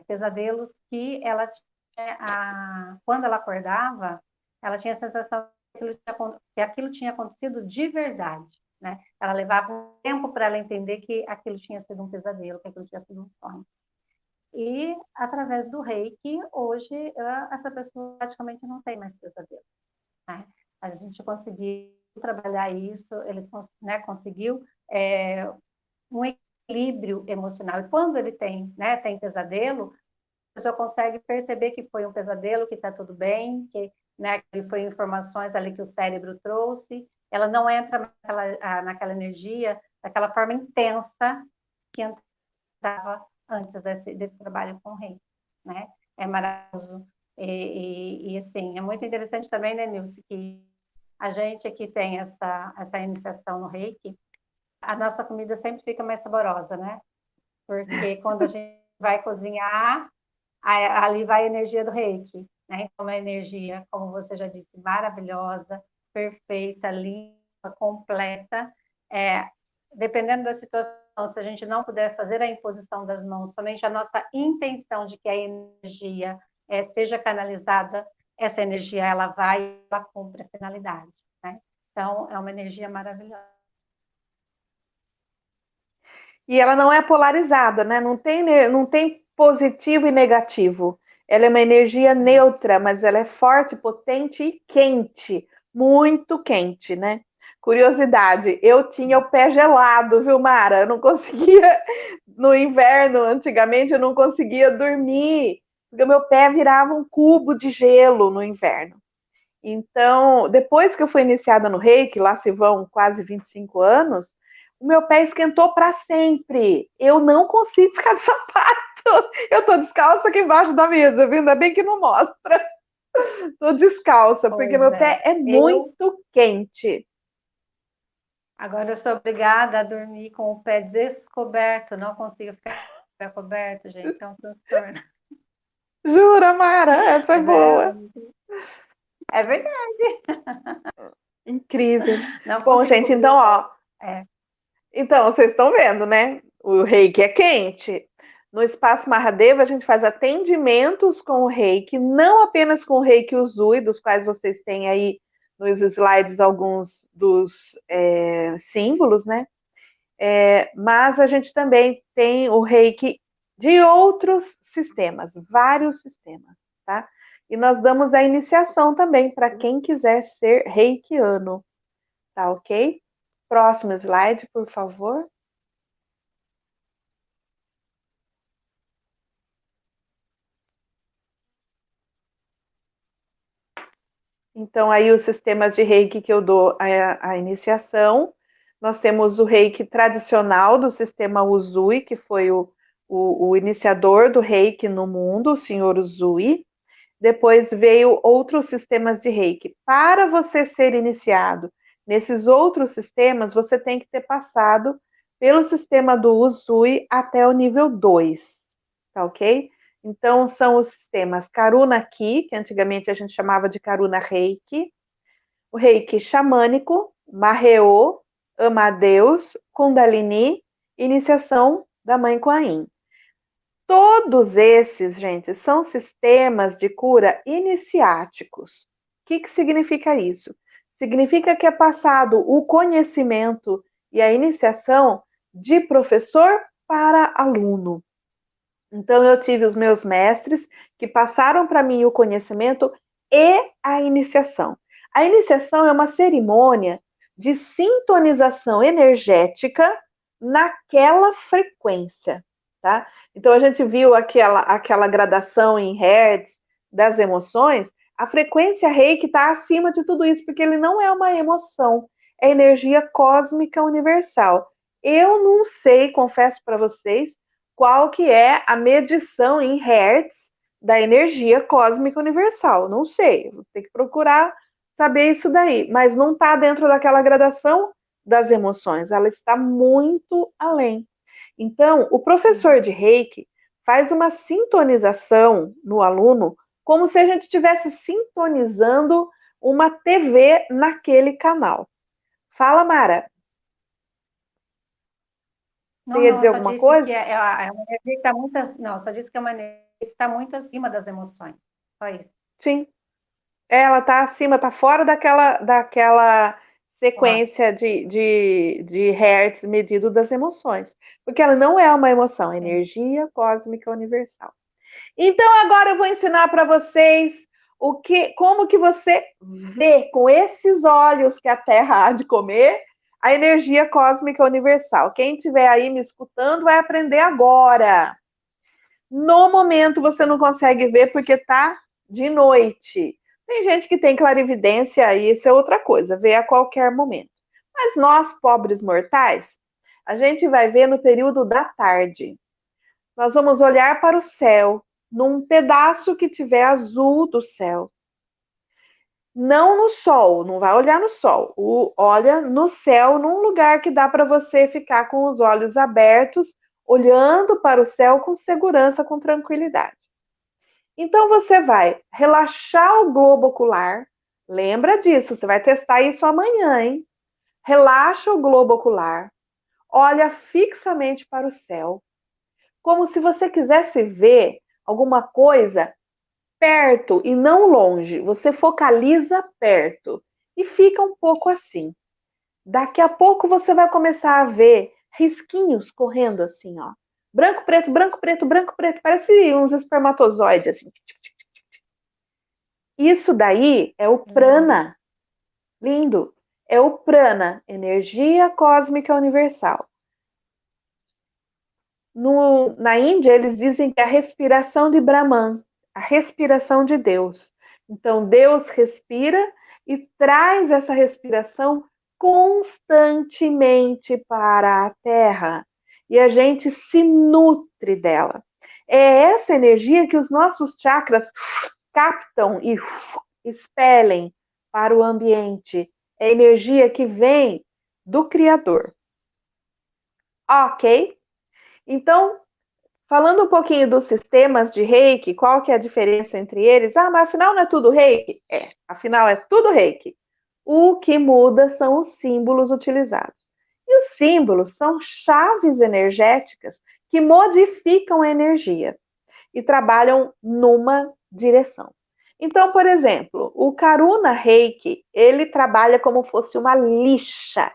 [SPEAKER 2] Pesadelos que ela tinha, quando ela acordava, ela tinha a sensação que aquilo tinha acontecido de verdade, né? Ela levava um tempo para ela entender que aquilo tinha sido um pesadelo, que aquilo tinha sido um sonho. E, através do reiki, hoje, essa pessoa praticamente não tem mais pesadelo, né? A gente conseguiu trabalhar isso, ele, né, conseguiu um equilíbrio emocional. E quando ele tem, né, tem pesadelo, a pessoa consegue perceber que foi um pesadelo, que está tudo bem, que, né, que foi informações ali que o cérebro trouxe. Ela não entra naquela energia, daquela forma intensa que entrava antes desse trabalho com o rei, né? É maravilhoso. Assim, é muito interessante também, né, Nilce, que a gente aqui tem essa iniciação no reiki, a nossa comida sempre fica mais saborosa, né? Porque quando a gente vai cozinhar, ali vai a energia do reiki, né? Então, uma energia, como você já disse, maravilhosa, perfeita, limpa, completa. Dependendo da situação, se a gente não puder fazer a imposição das mãos, somente a nossa intenção de que a energia seja canalizada, essa energia ela vai, ela cumpre a finalidade, né? Então, é uma energia maravilhosa.
[SPEAKER 1] E ela não é polarizada, né? Não tem positivo e negativo. Ela é uma energia neutra, mas ela é forte, potente e quente, muito quente, né? Curiosidade, eu tinha o pé gelado, viu, Mara? Eu não conseguia, no inverno, antigamente, eu não conseguia dormir, porque o meu pé virava um cubo de gelo no inverno. Então, depois que eu fui iniciada no Reiki, lá se vão quase 25 anos, o meu pé esquentou para sempre. Eu não consigo ficar de sapato. Eu tô descalça aqui embaixo da mesa, viu? Ainda bem que não mostra. Tô descalça, porque
[SPEAKER 2] Pois
[SPEAKER 1] meu
[SPEAKER 2] é.
[SPEAKER 1] pé é muito quente.
[SPEAKER 2] Agora eu sou obrigada a dormir com o pé descoberto, não consigo ficar com o pé coberto, gente, é um transtorno.
[SPEAKER 1] Jura, Mara? Essa é boa.
[SPEAKER 2] É verdade,
[SPEAKER 1] Incrível.
[SPEAKER 2] não
[SPEAKER 1] Bom,
[SPEAKER 2] consigo
[SPEAKER 1] gente,
[SPEAKER 2] cobrir
[SPEAKER 1] então,
[SPEAKER 2] o pé.
[SPEAKER 1] ó. Então, vocês estão vendo, né? O reiki é quente. No Espaço Mahadeva, a gente faz atendimentos com o reiki, não apenas com o reiki Usui, dos quais vocês têm aí nos slides alguns dos símbolos, né? Mas a gente também tem o reiki de outros sistemas, vários sistemas, tá? E nós damos a iniciação também para quem quiser ser reikiano, tá ok? Próximo slide, por favor. Então, aí os sistemas de reiki que eu dou a iniciação, nós temos o reiki tradicional do sistema Usui, que foi o iniciador do reiki no mundo, o senhor Usui. Depois veio outros sistemas de reiki. Para você ser iniciado nesses outros sistemas, você tem que ter passado pelo sistema do Usui até o nível 2, tá ok? Então, são os sistemas Karuna Ki, que antigamente a gente chamava de Karuna Reiki, o Reiki xamânico, Maheo, Amadeus, Kundalini, iniciação da Mãe Kuan Yin. Todos esses, gente, são sistemas de cura iniciáticos. O que significa isso? Significa que é passado o conhecimento e a iniciação de professor para aluno. Então, eu tive os meus mestres que passaram para mim o conhecimento e a iniciação. A iniciação é uma cerimônia de sintonização energética naquela frequência, tá? Então, a gente viu aquela gradação em hertz das emoções. A frequência Reiki está acima de tudo isso, porque ele não é uma emoção, é energia cósmica universal. Eu não sei, confesso para vocês, qual que é a medição em hertz da energia cósmica universal. Não sei, vou ter que procurar saber isso daí, mas não está dentro daquela gradação das emoções, ela está muito além. Então, o professor de Reiki faz uma sintonização no aluno, como se a gente estivesse sintonizando uma TV naquele canal. Fala, Mara. Você
[SPEAKER 2] Não,
[SPEAKER 1] ia
[SPEAKER 2] não,
[SPEAKER 1] dizer
[SPEAKER 2] eu só
[SPEAKER 1] alguma
[SPEAKER 2] disse que
[SPEAKER 1] coisa?
[SPEAKER 2] é uma energia que está muito, não, só disse que é uma energia que está muito acima das emoções. Só isso.
[SPEAKER 1] Sim. Ela está acima, está fora daquela
[SPEAKER 2] Ó,
[SPEAKER 1] sequência de hertz medido das emoções. Porque ela não é uma emoção, é
[SPEAKER 2] sim.
[SPEAKER 1] energia cósmica universal. Então agora eu vou ensinar para vocês Como que você vê com esses olhos que a Terra há de comer a energia cósmica universal? Quem estiver aí me escutando vai aprender agora. No momento você não consegue ver porque está de noite. Tem gente que tem clarividência, aí isso é outra coisa, vê a qualquer momento. Mas nós, pobres mortais, a gente vai ver no período da tarde. Nós vamos olhar para o céu, num pedaço que tiver azul do céu. Não no sol, não vai olhar no sol. Olha no céu, num lugar que dá para você ficar com os olhos abertos, olhando para o céu com segurança, com tranquilidade. Então você vai relaxar o globo ocular. Lembra disso, você vai testar isso amanhã, hein? Relaxa o globo ocular. Olha fixamente para o céu, como se você quisesse ver alguma coisa perto e não longe. Você focaliza perto e fica um pouco assim. Daqui a pouco você vai começar a ver risquinhos correndo assim, ó. Branco, preto, branco, preto, branco, preto. Parece uns espermatozoides assim. Isso daí é o prana. Lindo. É o prana, energia cósmica universal. Na Índia, eles dizem que é a respiração de Brahman, a respiração de Deus. Então, Deus respira e traz essa respiração constantemente para a Terra. E a gente se nutre dela. É essa energia que os nossos chakras captam e expelem para o ambiente. É energia que vem do Criador. Ok? Então, falando um pouquinho dos sistemas de Reiki, qual que é a diferença entre eles? Ah, mas afinal não é tudo Reiki? É, afinal é tudo Reiki. O que muda são os símbolos utilizados. E os símbolos são chaves energéticas que modificam a energia e trabalham numa direção. Então, por exemplo, o Karuna Reiki, ele trabalha como fosse uma lixa,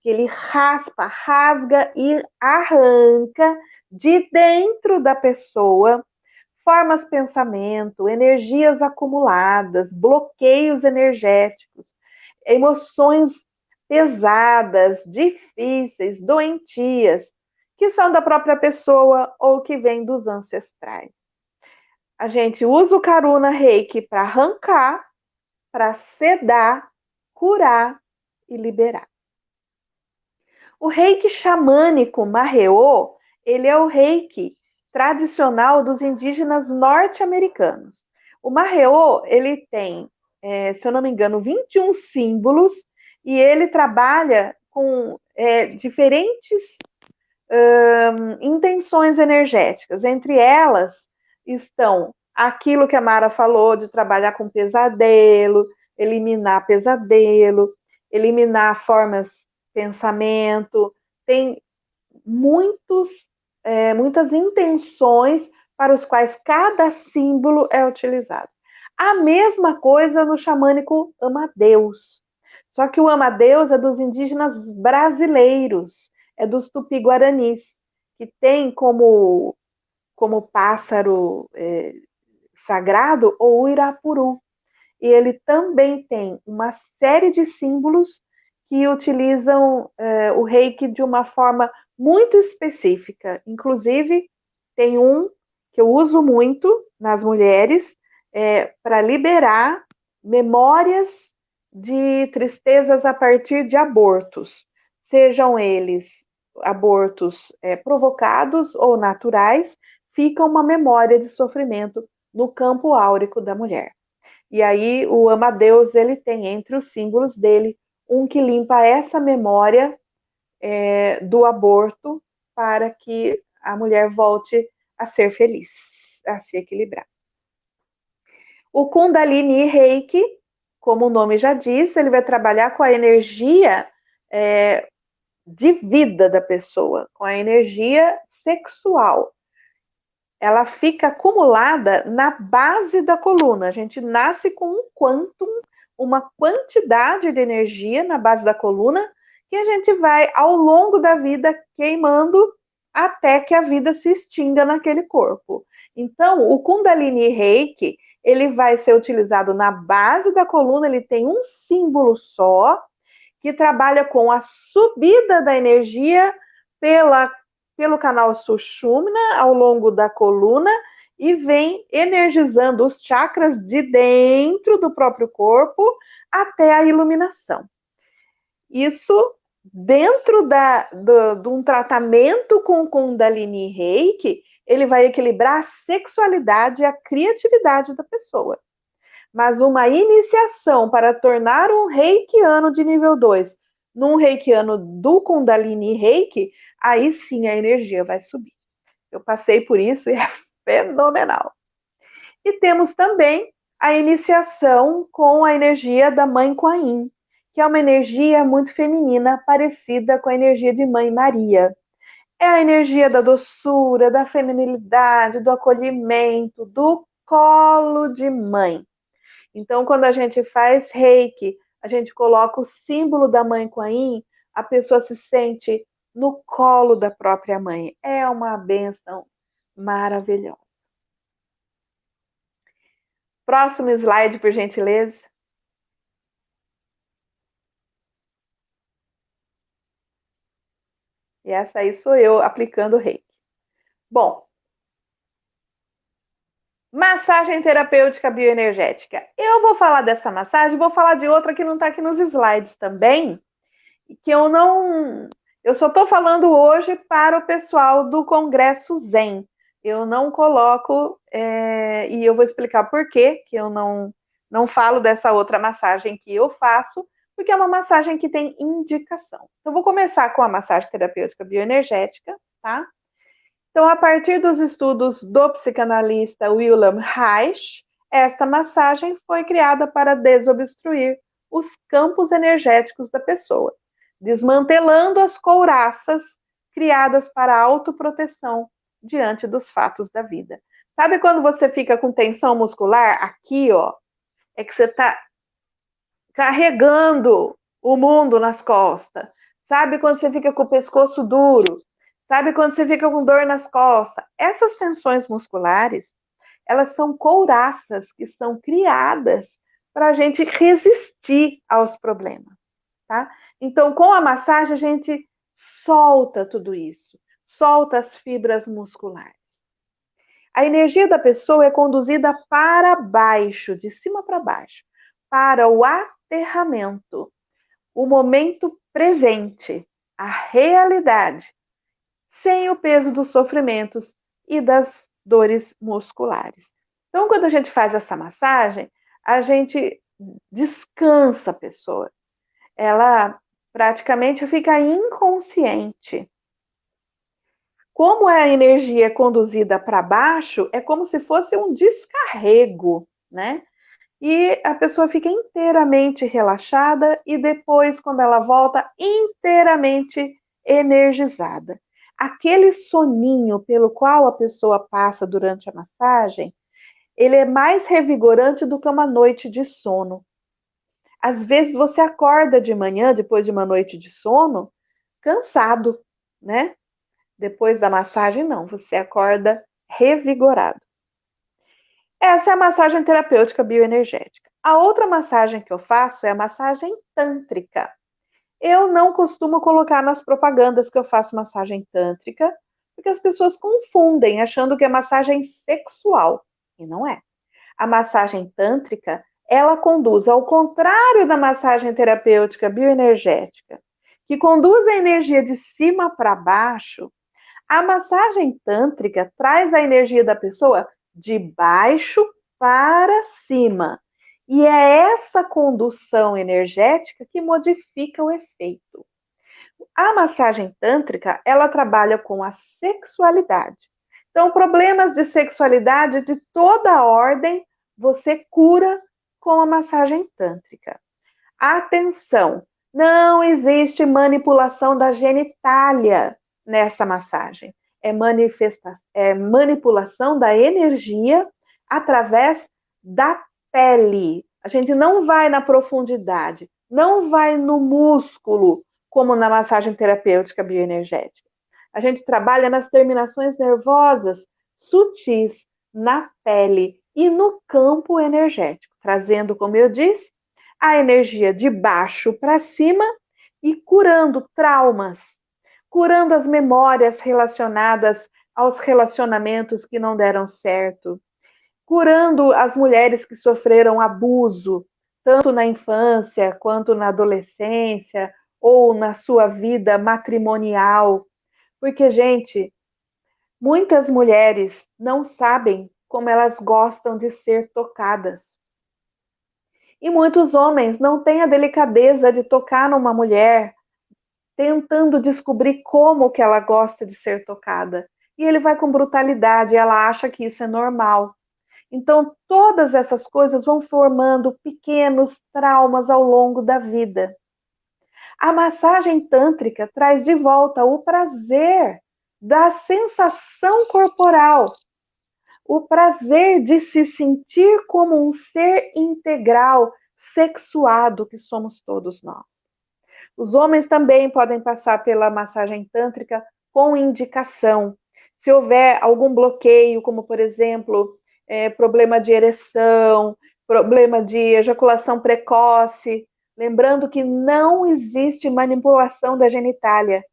[SPEAKER 1] que ele raspa, rasga e arranca de dentro da pessoa formas pensamento, energias acumuladas, bloqueios energéticos, emoções pesadas, difíceis, doentias, que são da própria pessoa ou que vêm dos ancestrais. A gente usa o Karuna Reiki para arrancar, para sedar, curar e liberar. O reiki xamânico Maheo, ele é o reiki tradicional dos indígenas norte-americanos. O Maheo, ele tem, se eu não me engano, 21 símbolos e ele trabalha com diferentes intenções energéticas. Entre elas estão aquilo que a Mara falou de trabalhar com pesadelo, eliminar pesadelo, eliminar formas pensamento, tem muitas intenções para os quais cada símbolo é utilizado. A mesma coisa no xamânico Amadeus. Só que o Amadeus é dos indígenas brasileiros, é dos tupi-guaranis, que tem como pássaro sagrado o Irapuru. E ele também tem uma série de símbolos que utilizam o reiki de uma forma muito específica. Inclusive, tem um que eu uso muito nas mulheres para liberar memórias de tristezas a partir de abortos, sejam eles abortos provocados ou naturais, fica uma memória de sofrimento no campo áurico da mulher. E aí o Amadeus, ele tem entre os símbolos dele um que limpa essa memória do aborto para que a mulher volte a ser feliz, a se equilibrar. O Kundalini Reiki, como o nome já diz, ele vai trabalhar com a energia de vida da pessoa, com a energia sexual. Ela fica acumulada na base da coluna. A gente nasce com um quantum, uma quantidade de energia na base da coluna que a gente vai, ao longo da vida, queimando até que a vida se extinga naquele corpo. Então, o Kundalini Reiki, ele vai ser utilizado na base da coluna, ele tem um símbolo só, que trabalha com a subida da energia pelo canal Sushumna ao longo da coluna e vem energizando os chakras de dentro do próprio corpo até a iluminação. Isso dentro de um tratamento com Kundalini Reiki, ele vai equilibrar a sexualidade e a criatividade da pessoa. Mas uma iniciação para tornar um reikiano de nível 2 num reikiano do Kundalini Reiki, aí sim a energia vai subir. Eu passei por isso e é fenomenal. E temos também a iniciação com a energia da Mãe Kuan Yin, que é uma energia muito feminina, parecida com a energia de Mãe Maria. É a energia da doçura, da feminilidade, do acolhimento, do colo de mãe. Então, quando a gente faz reiki, a gente coloca o símbolo da Mãe Kuan Yin, a pessoa se sente no colo da própria mãe. É uma bênção maravilhosa. Próximo slide, por gentileza. E essa aí sou eu aplicando o reiki. Bom, massagem terapêutica bioenergética. Eu vou falar dessa massagem, vou falar de outra que não está aqui nos slides também, que eu só estou falando hoje para o pessoal do Congresso Zen. Eu não coloco, e eu vou explicar por quê, que eu não falo dessa outra massagem que eu faço, porque é uma massagem que tem indicação. Então, vou começar com a massagem terapêutica bioenergética, tá? Então, a partir dos estudos do psicanalista Wilhelm Reich, esta massagem foi criada para desobstruir os campos energéticos da pessoa, desmantelando as couraças criadas para autoproteção diante dos fatos da vida. Sabe quando você fica com tensão muscular? Aqui, ó, é que você está carregando o mundo nas costas. Sabe quando você fica com o pescoço duro? Sabe quando você fica com dor nas costas? Essas tensões musculares, elas são couraças que são criadas para a gente resistir aos problemas, tá? Então, com a massagem, a gente solta tudo isso, solta as fibras musculares. A energia da pessoa é conduzida para baixo, de cima para baixo, para o aterramento, o momento presente, a realidade, sem o peso dos sofrimentos e das dores musculares. Então, quando a gente faz essa massagem, a gente descansa a pessoa. Ela praticamente fica inconsciente. Como a energia é conduzida para baixo, é como se fosse um descarrego, né? E a pessoa fica inteiramente relaxada e depois, quando ela volta, inteiramente energizada. Aquele soninho pelo qual a pessoa passa durante a massagem, ele é mais revigorante do que uma noite de sono. Às vezes você acorda de manhã, depois de uma noite de sono, cansado, né? Depois da massagem, não, você acorda revigorado. Essa é a massagem terapêutica bioenergética. A outra massagem que eu faço é a massagem tântrica. Eu não costumo colocar nas propagandas que eu faço massagem tântrica, porque as pessoas confundem, achando que é massagem sexual. E não é. A massagem tântrica, ela conduz ao contrário da massagem terapêutica bioenergética, que conduz a energia de cima para baixo. A massagem tântrica traz a energia da pessoa de baixo para cima. E é essa condução energética que modifica o efeito. A massagem tântrica, ela trabalha com a sexualidade. Então, problemas de sexualidade de toda a ordem, você cura com a massagem tântrica. Atenção, não existe manipulação da genitália nessa massagem. É manipulação da energia através da pele. A gente não vai na profundidade, não vai no músculo, como na massagem terapêutica bioenergética. A gente trabalha nas terminações nervosas sutis, na pele, e no campo energético, trazendo, como eu disse, a energia de baixo para cima e curando traumas, curando as memórias relacionadas aos relacionamentos que não deram certo, curando as mulheres que sofreram abuso, tanto na infância quanto na adolescência ou na sua vida matrimonial. Porque, gente, muitas mulheres não sabem como elas gostam de ser tocadas. E muitos homens não têm a delicadeza de tocar numa mulher, tentando descobrir como que ela gosta de ser tocada. E ele vai com brutalidade, ela acha que isso é normal. Então, todas essas coisas vão formando pequenos traumas ao longo da vida. A massagem tântrica traz de volta o prazer da sensação corporal, o prazer de se sentir como um ser integral, sexuado que somos todos nós. Os homens também podem passar pela massagem tântrica com indicação. Se houver algum bloqueio, como por exemplo, problema de ereção, problema de ejaculação precoce, lembrando que não existe manipulação da genitália,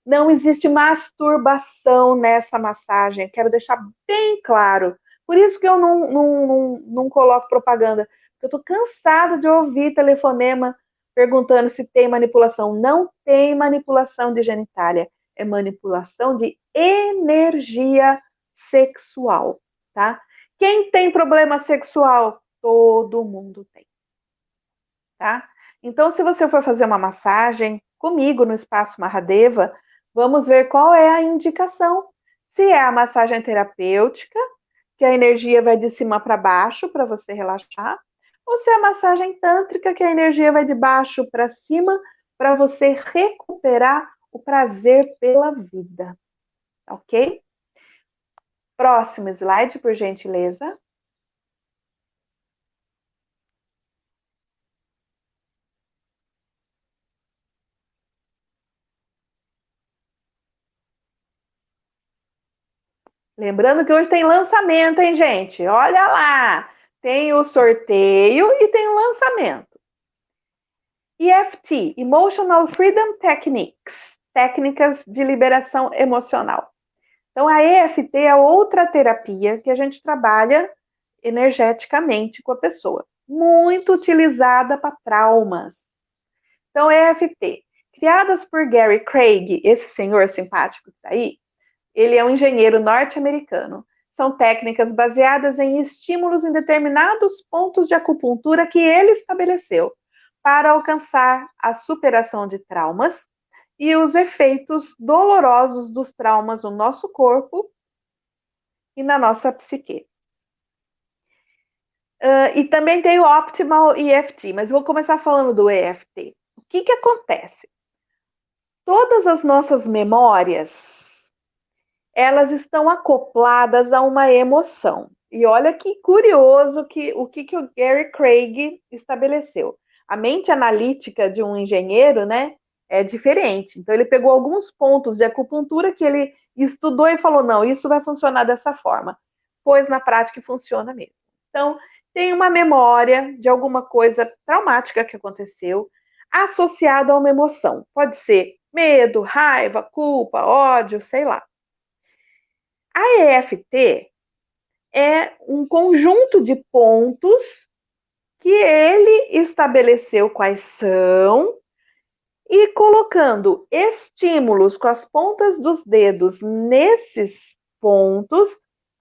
[SPEAKER 1] não existe masturbação nessa massagem, quero deixar bem claro. Por isso que eu não coloco propaganda, eu estou cansada de ouvir telefonema perguntando se tem manipulação. Não tem manipulação de genitália, é manipulação de energia sexual, tá? Quem tem problema sexual? Todo mundo tem, tá? Então, se você for fazer uma massagem comigo no Espaço Mahadeva, vamos ver qual é a indicação. Se é a massagem terapêutica, que a energia vai de cima para baixo para você relaxar, ou se é a massagem tântrica, que a energia vai de baixo para cima para você recuperar o prazer pela vida. Ok? Próximo slide, por gentileza. Lembrando que hoje tem lançamento, hein, gente? Olha lá! Tem o sorteio e tem o lançamento. EFT, Emotional Freedom Techniques, técnicas de liberação emocional. Então, a EFT é outra terapia que a gente trabalha energeticamente com a pessoa, muito utilizada para traumas. Então, EFT, criadas por Gary Craig, esse senhor simpático que está aí, ele é um engenheiro norte-americano. São técnicas baseadas em estímulos em determinados pontos de acupuntura que ele estabeleceu para alcançar a superação de traumas e os efeitos dolorosos dos traumas no nosso corpo e na nossa psique. E também tem o Optimal EFT, mas vou começar falando do EFT. O que acontece? Todas as nossas memórias, elas estão acopladas a uma emoção. E olha que curioso o que o Gary Craig estabeleceu. A mente analítica de um engenheiro, né, é diferente. Então, ele pegou alguns pontos de acupuntura que ele estudou e falou, não, isso vai funcionar dessa forma. Pois na prática funciona mesmo. Então, tem uma memória de alguma coisa traumática que aconteceu associada a uma emoção. Pode ser medo, raiva, culpa, ódio, sei lá. A EFT é um conjunto de pontos que ele estabeleceu quais são e colocando estímulos com as pontas dos dedos nesses pontos,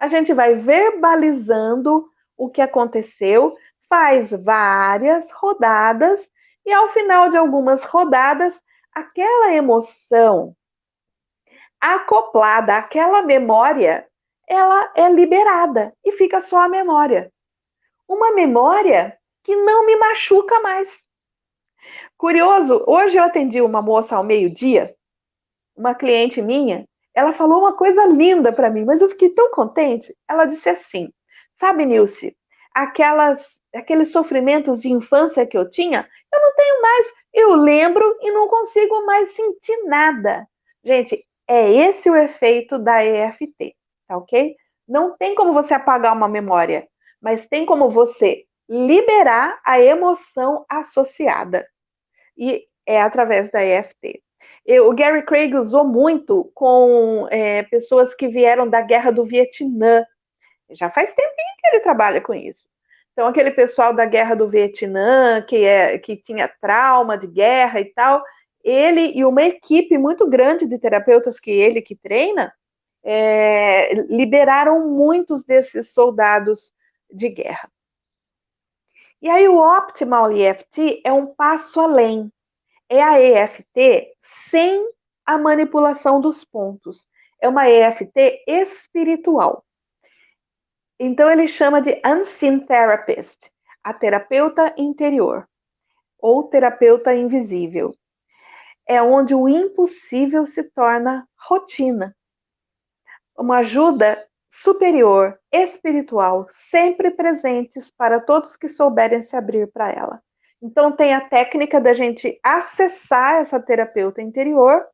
[SPEAKER 1] a gente vai verbalizando o que aconteceu, faz várias rodadas e ao final de algumas rodadas, aquela emoção acoplada àquela memória, ela é liberada e fica só a memória. Uma memória que não me machuca mais. Curioso, hoje eu atendi uma moça ao meio-dia, uma cliente minha, ela falou uma coisa linda para mim, mas eu fiquei tão contente. Ela disse assim, sabe, Nilce, aqueles sofrimentos de infância que eu tinha, eu não tenho mais. Eu lembro e não consigo mais sentir nada. Gente, é esse o efeito da EFT, tá ok? Não tem como você apagar uma memória, mas tem como você liberar a emoção associada. E é através da EFT. O Gary Craig usou muito com pessoas que vieram da guerra do Vietnã. Já faz tempinho que ele trabalha com isso. Então, aquele pessoal da guerra do Vietnã, que tinha trauma de guerra e tal, ele e uma equipe muito grande de terapeutas que treina, liberaram muitos desses soldados de guerra. E aí o Optimal EFT é um passo além. É a EFT sem a manipulação dos pontos. É uma EFT espiritual. Então ele chama de Unseen Therapist, a terapeuta interior, ou terapeuta invisível. É onde o impossível se torna rotina. Uma ajuda superior, espiritual, sempre presentes para todos que souberem se abrir para ela. Então tem a técnica da gente acessar essa terapeuta interior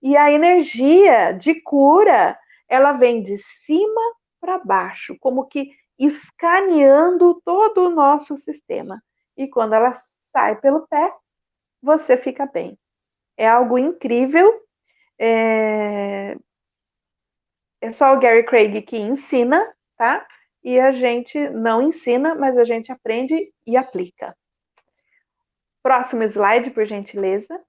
[SPEAKER 1] e a energia de cura, ela vem de cima para baixo, como que escaneando todo o nosso sistema. E quando ela sai pelo pé, você fica bem. É algo incrível. É só o Gary Craig que ensina, tá? E a gente não ensina, mas a gente aprende e aplica. Próximo slide, por gentileza.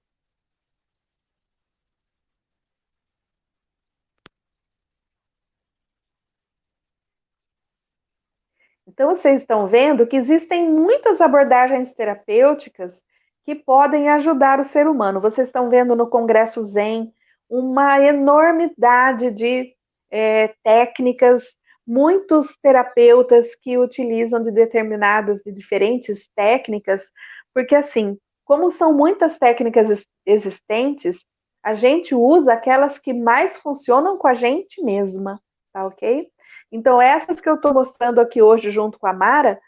[SPEAKER 1] Então, vocês estão vendo que existem muitas abordagens terapêuticas que podem ajudar o ser humano. Vocês estão vendo no Congresso Zen uma enormidade de técnicas, muitos terapeutas que utilizam de diferentes técnicas, porque assim, como são muitas técnicas existentes, a gente usa aquelas que mais funcionam com a gente mesma, tá ok? Então, essas que eu estou mostrando aqui hoje junto com a Mara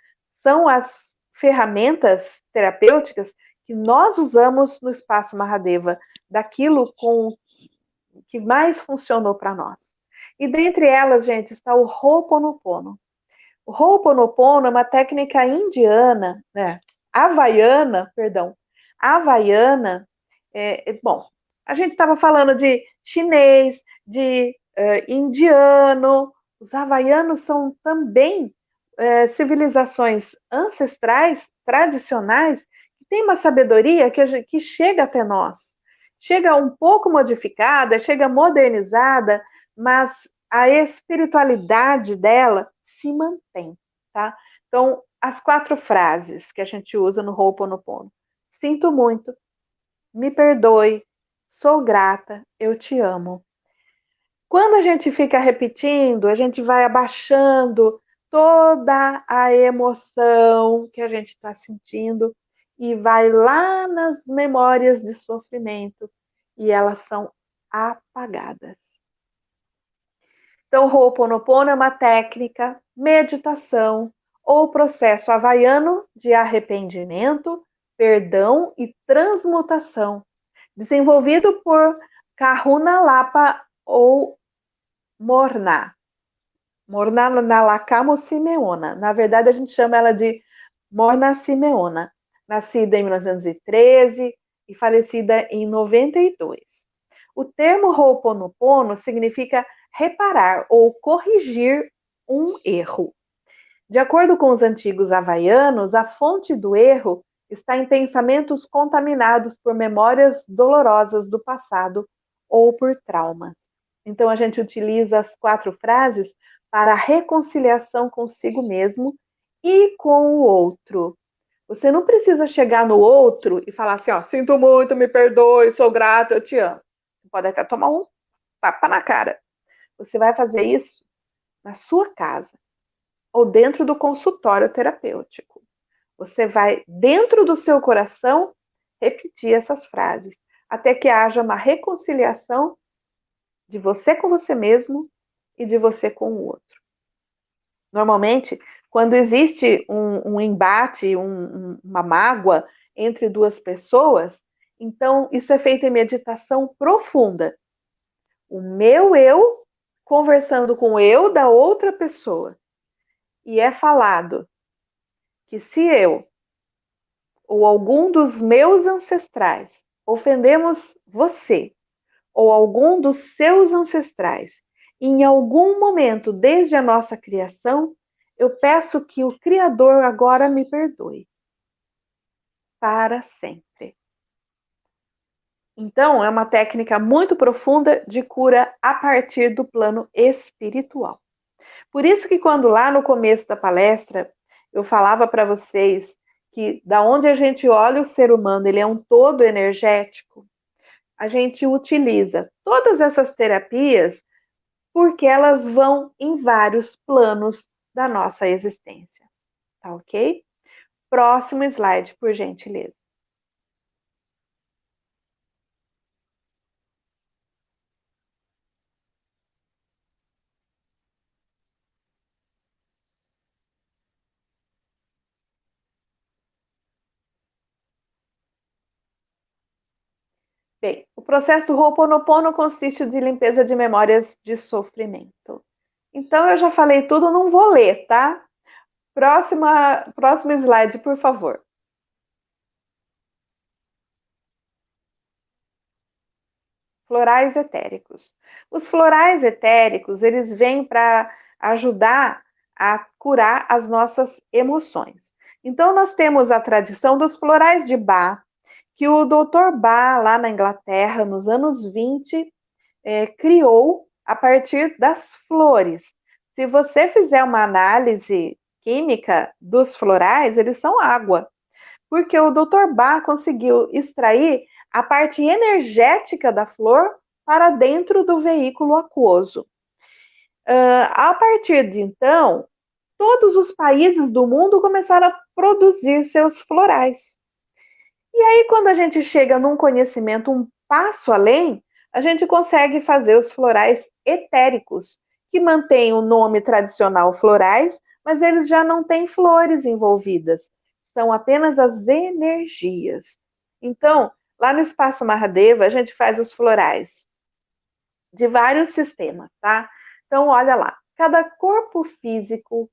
[SPEAKER 1] são as ferramentas terapêuticas que nós usamos no Espaço Mahadeva, daquilo que mais funcionou para nós. E dentre elas, gente, está o Ho'oponopono. O Ho'oponopono é uma técnica indiana, havaiana. Bom, a gente estava falando de chinês, de indiano. Os havaianos são também civilizações ancestrais, tradicionais, que têm uma sabedoria que chega até nós. Chega um pouco modificada, chega modernizada, mas a espiritualidade dela se mantém, tá? Então, as 4 frases que a gente usa no Ho'oponopono. Sinto muito, me perdoe, sou grata, eu te amo. Quando a gente fica repetindo, a gente vai abaixando toda a emoção que a gente está sentindo e vai lá nas memórias de sofrimento e elas são apagadas. Então, Ho'oponopono é uma técnica, meditação ou processo havaiano de arrependimento, perdão e transmutação, desenvolvido por Kahuna Lapa ou Morná. Morná Nalakamo Simeona. Na verdade, a gente chama ela de Morna Simeona, nascida em 1913 e falecida em 92. O termo Ho'oponopono significa reparar ou corrigir um erro. De acordo com os antigos havaianos, a fonte do erro está em pensamentos contaminados por memórias dolorosas do passado ou por traumas. Então, a gente utiliza as 4 frases para a reconciliação consigo mesmo e com o outro. Você não precisa chegar no outro e falar assim, ó, sinto muito, me perdoe, sou grato, eu te amo. Você pode até tomar um tapa na cara. Você vai fazer isso na sua casa ou dentro do consultório terapêutico. Você vai, dentro do seu coração, repetir essas frases, até que haja uma reconciliação de você com você mesmo e de você com o outro. Normalmente, quando existe um embate, uma mágoa entre 2 pessoas, então isso é feito em meditação profunda. O meu eu conversando com o eu da outra pessoa. e é falado que se eu ou algum dos meus ancestrais ofendemos você ou algum dos seus ancestrais, em algum momento desde a nossa criação, eu peço que o Criador agora me perdoe para sempre. Então, é uma técnica muito profunda de cura a partir do plano espiritual. Por isso que quando lá no começo da palestra eu falava para vocês que da onde a gente olha o ser humano, ele é um todo energético, a gente utiliza todas essas terapias porque elas vão em vários planos da nossa existência, tá ok? Próximo slide, por gentileza. Bem, o processo Ho'oponopono consiste de limpeza de memórias de sofrimento. Então, eu já falei tudo, não vou ler, tá? Próximo slide, por favor. Florais etéricos. Os florais etéricos, eles vêm para ajudar a curar as nossas emoções. Então, nós temos a tradição dos florais de Bach, que o Dr. Bach, lá na Inglaterra, nos anos 20, criou a partir das flores. Se você fizer uma análise química dos florais, eles são água, porque o Dr. Bach conseguiu extrair a parte energética da flor para dentro do veículo aquoso. A partir de então, todos os países do mundo começaram a produzir seus florais. E aí, quando a gente chega num conhecimento um passo além, a gente consegue fazer os florais etéricos, que mantêm o nome tradicional florais, mas eles já não têm flores envolvidas, são apenas as energias. Então, lá no Espaço Mahadeva, a gente faz os florais de vários sistemas, tá? Então, olha lá, cada corpo físico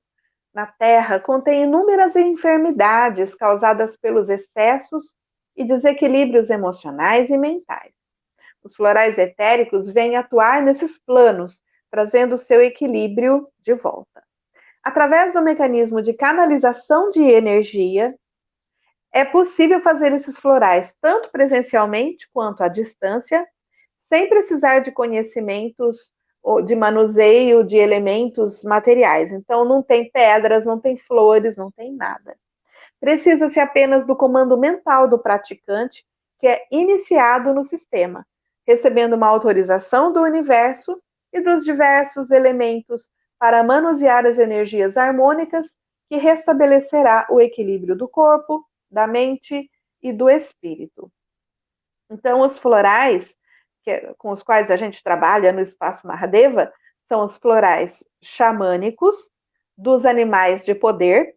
[SPEAKER 1] na Terra contém inúmeras enfermidades causadas pelos excessos e desequilíbrios emocionais e mentais. Os florais etéricos vêm atuar nesses planos, trazendo seu equilíbrio de volta. Através do mecanismo de canalização de energia, é possível fazer esses florais tanto presencialmente quanto à distância, sem precisar de conhecimentos de manuseio de elementos materiais. Então, não tem pedras, não tem flores, não tem nada. Precisa-se apenas do comando mental do praticante, que é iniciado no sistema, recebendo uma autorização do universo e dos diversos elementos para manusear as energias harmônicas que restabelecerá o equilíbrio do corpo, da mente e do espírito. Então, os florais com os quais a gente trabalha no Espaço Mahadeva são os florais xamânicos, dos animais de poder,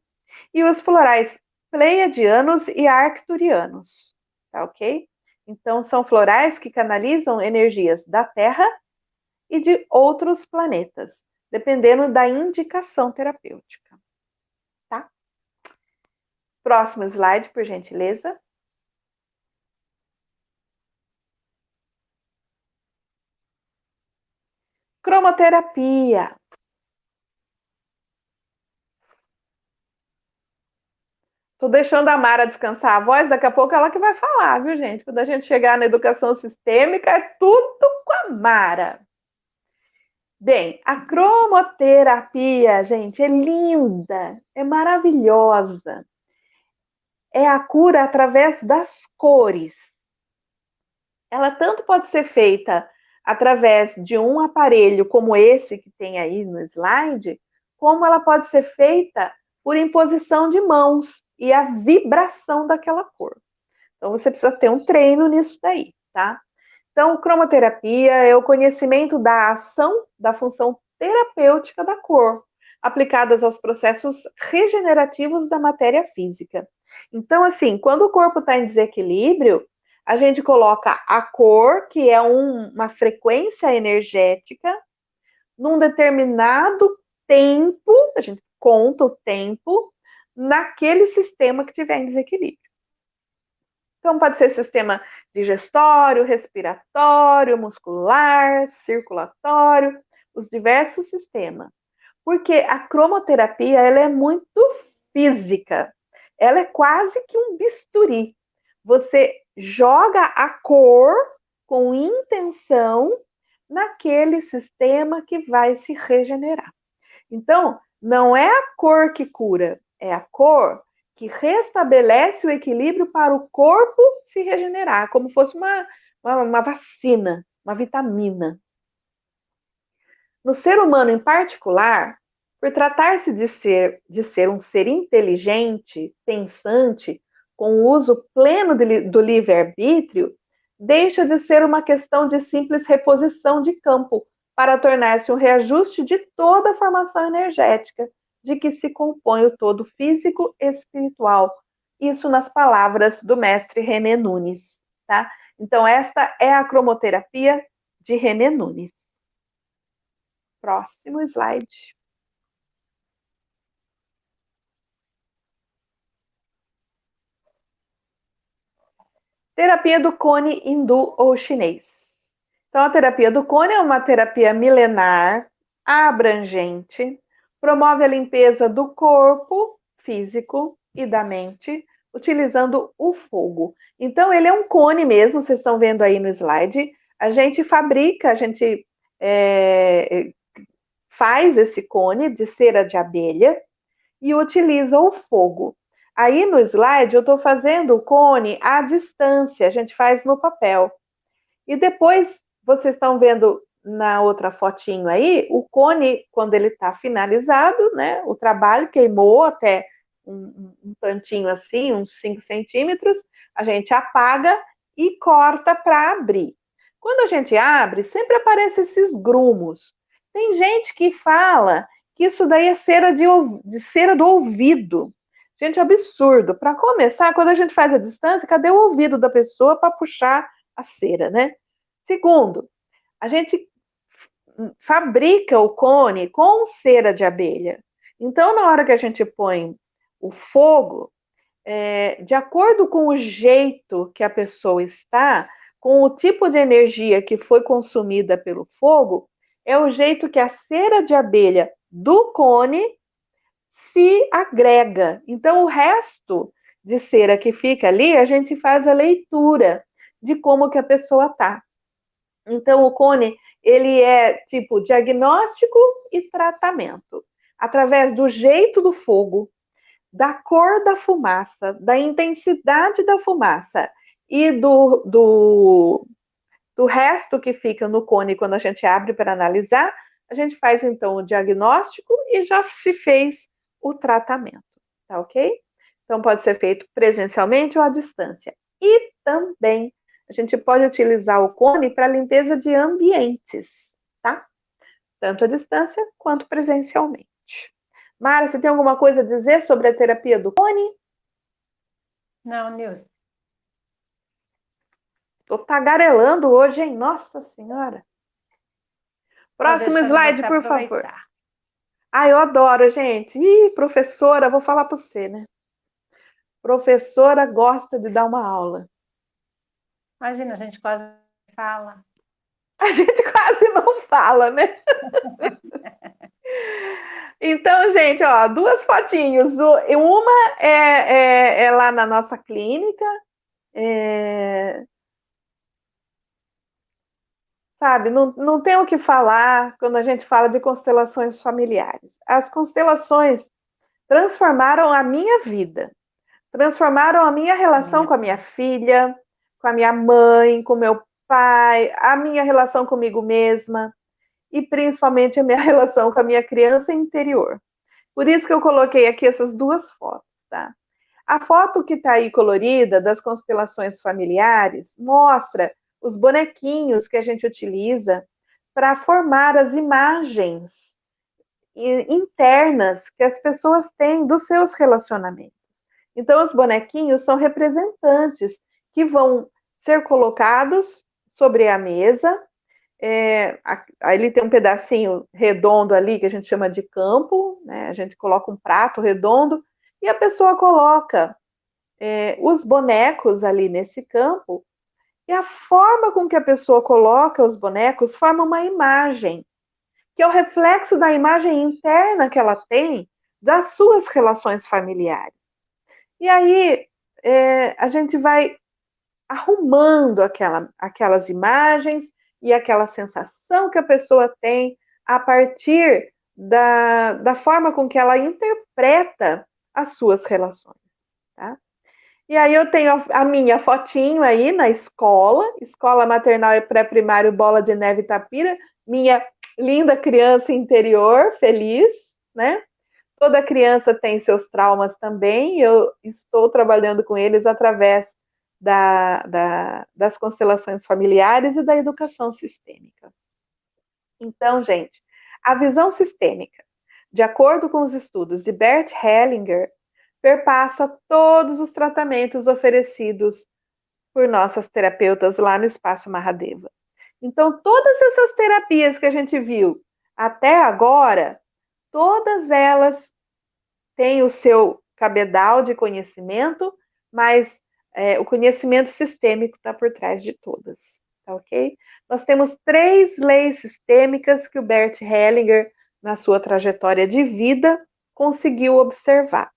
[SPEAKER 1] e os florais pleiadianos e arcturianos, tá ok? Então, são florais que canalizam energias da Terra e de outros planetas, dependendo da indicação terapêutica, tá? Próximo slide, por gentileza. Cromoterapia. Tô deixando a Mara descansar a voz, daqui a pouco ela que vai falar, viu, gente? Quando a gente chegar na educação sistêmica, é tudo com a Mara. Bem, a cromoterapia, gente, é linda, é maravilhosa. É a cura através das cores. Ela tanto pode ser feita através de um aparelho como esse que tem aí no slide, como ela pode ser feita por imposição de mãos e a vibração daquela cor. Então, você precisa ter um treino nisso daí, tá? Então, cromoterapia é o conhecimento da ação, da função terapêutica da cor, aplicadas aos processos regenerativos da matéria física. Então, assim, quando o corpo está em desequilíbrio, a gente coloca a cor, que é uma frequência energética, num determinado tempo, a gente conta o tempo naquele sistema que tiver em desequilíbrio. Então, pode ser sistema digestório, respiratório, muscular, circulatório, os diversos sistemas. Porque a cromoterapia, ela é muito física. Ela é quase que um bisturi. Você joga a cor com intenção naquele sistema que vai se regenerar. Então, não é a cor que cura, é a cor que restabelece o equilíbrio para o corpo se regenerar, como fosse uma vacina, uma vitamina. No ser humano em particular, por tratar-se de ser um ser inteligente, pensante, com o uso pleno do livre-arbítrio, deixa de ser uma questão de simples reposição de campo para tornar-se um reajuste de toda a formação energética de que se compõe o todo físico e espiritual. Isso nas palavras do mestre René Nunes, tá? Então, esta é a cromoterapia de René Nunes. Próximo slide. Terapia do cone hindu ou chinês. Então, a terapia do cone é uma terapia milenar, abrangente, promove a limpeza do corpo físico e da mente, utilizando o fogo. Então, ele é um cone mesmo, vocês estão vendo aí no slide. A gente fabrica, a gente faz esse cone de cera de abelha e utiliza o fogo. Aí no slide eu estou fazendo o cone à distância, a gente faz no papel. E depois, vocês estão vendo na outra fotinho aí, o cone, quando ele está finalizado, né? O trabalho queimou até um tantinho assim, uns 5 centímetros, a gente apaga e corta para abrir. Quando a gente abre, sempre aparecem esses grumos. Tem gente que fala que isso daí é cera de cera do ouvido. Gente, absurdo. Para começar, quando a gente faz a distância, cadê o ouvido da pessoa para puxar a cera, né? Segundo, a gente fabrica o cone com cera de abelha. Então, na hora que a gente põe o fogo, de acordo com o jeito que a pessoa está, com o tipo de energia que foi consumida pelo fogo, é o jeito que a cera de abelha do cone se agrega. Então, o resto de cera que fica ali, a gente faz a leitura de como que a pessoa está. Então, o cone, ele é tipo diagnóstico e tratamento. Através do jeito do fogo, da cor da fumaça, da intensidade da fumaça e do resto que fica no cone quando a gente abre para analisar, a gente faz então o diagnóstico e já se fez o tratamento, tá ok? Então pode ser feito presencialmente ou à distância. E também a gente pode utilizar o cone para limpeza de ambientes, tá? Tanto à distância quanto presencialmente. Mara, você tem alguma coisa a dizer sobre a terapia do cone?
[SPEAKER 2] Não, Nilce.
[SPEAKER 1] Tô tagarelando hoje, hein? Nossa Senhora. Próximo slide, por favor. Ah, eu adoro, gente. Ih, professora, vou falar para você, né? Professora gosta de dar uma aula.
[SPEAKER 2] Imagina, a gente quase fala.
[SPEAKER 1] A gente quase não fala, né? Então, gente, ó, duas fotinhos. Uma é lá na nossa clínica. Sabe, não tem o que falar quando a gente fala de constelações familiares. As constelações transformaram a minha vida, transformaram a minha relação com a minha filha, com a minha mãe, com meu pai, a minha relação comigo mesma e principalmente a minha relação com a minha criança interior. Por isso que eu coloquei aqui essas duas fotos, tá? A foto que está aí colorida das constelações familiares mostra os bonequinhos que a gente utiliza para formar as imagens internas que as pessoas têm dos seus relacionamentos. Então, os bonequinhos são representantes que vão ser colocados sobre a mesa Aí ele tem um pedacinho redondo ali que a gente chama de campo, né? A gente coloca um prato redondo e a pessoa coloca os bonecos ali nesse campo e a forma com que a pessoa coloca os bonecos forma uma imagem, que é o reflexo da imagem interna que ela tem das suas relações familiares. E aí a gente vai arrumando aquelas imagens e aquela sensação que a pessoa tem a partir da forma com que ela interpreta as suas relações. Tá? E aí eu tenho a minha fotinho aí na escola maternal e pré-primário Bola de Neve Itapira, minha linda criança interior, feliz, né? Toda criança tem seus traumas também, eu estou trabalhando com eles através das constelações familiares e da educação sistêmica. Então, gente, a visão sistêmica, de acordo com os estudos de Bert Hellinger, perpassa todos os tratamentos oferecidos por nossas terapeutas lá no Espaço Mahadeva. Então, todas essas terapias que a gente viu até agora, todas elas têm o seu cabedal de conhecimento, mas o conhecimento sistêmico está por trás de todas, tá ok? Nós temos 3 leis sistêmicas que o Bert Hellinger, na sua trajetória de vida, conseguiu observar.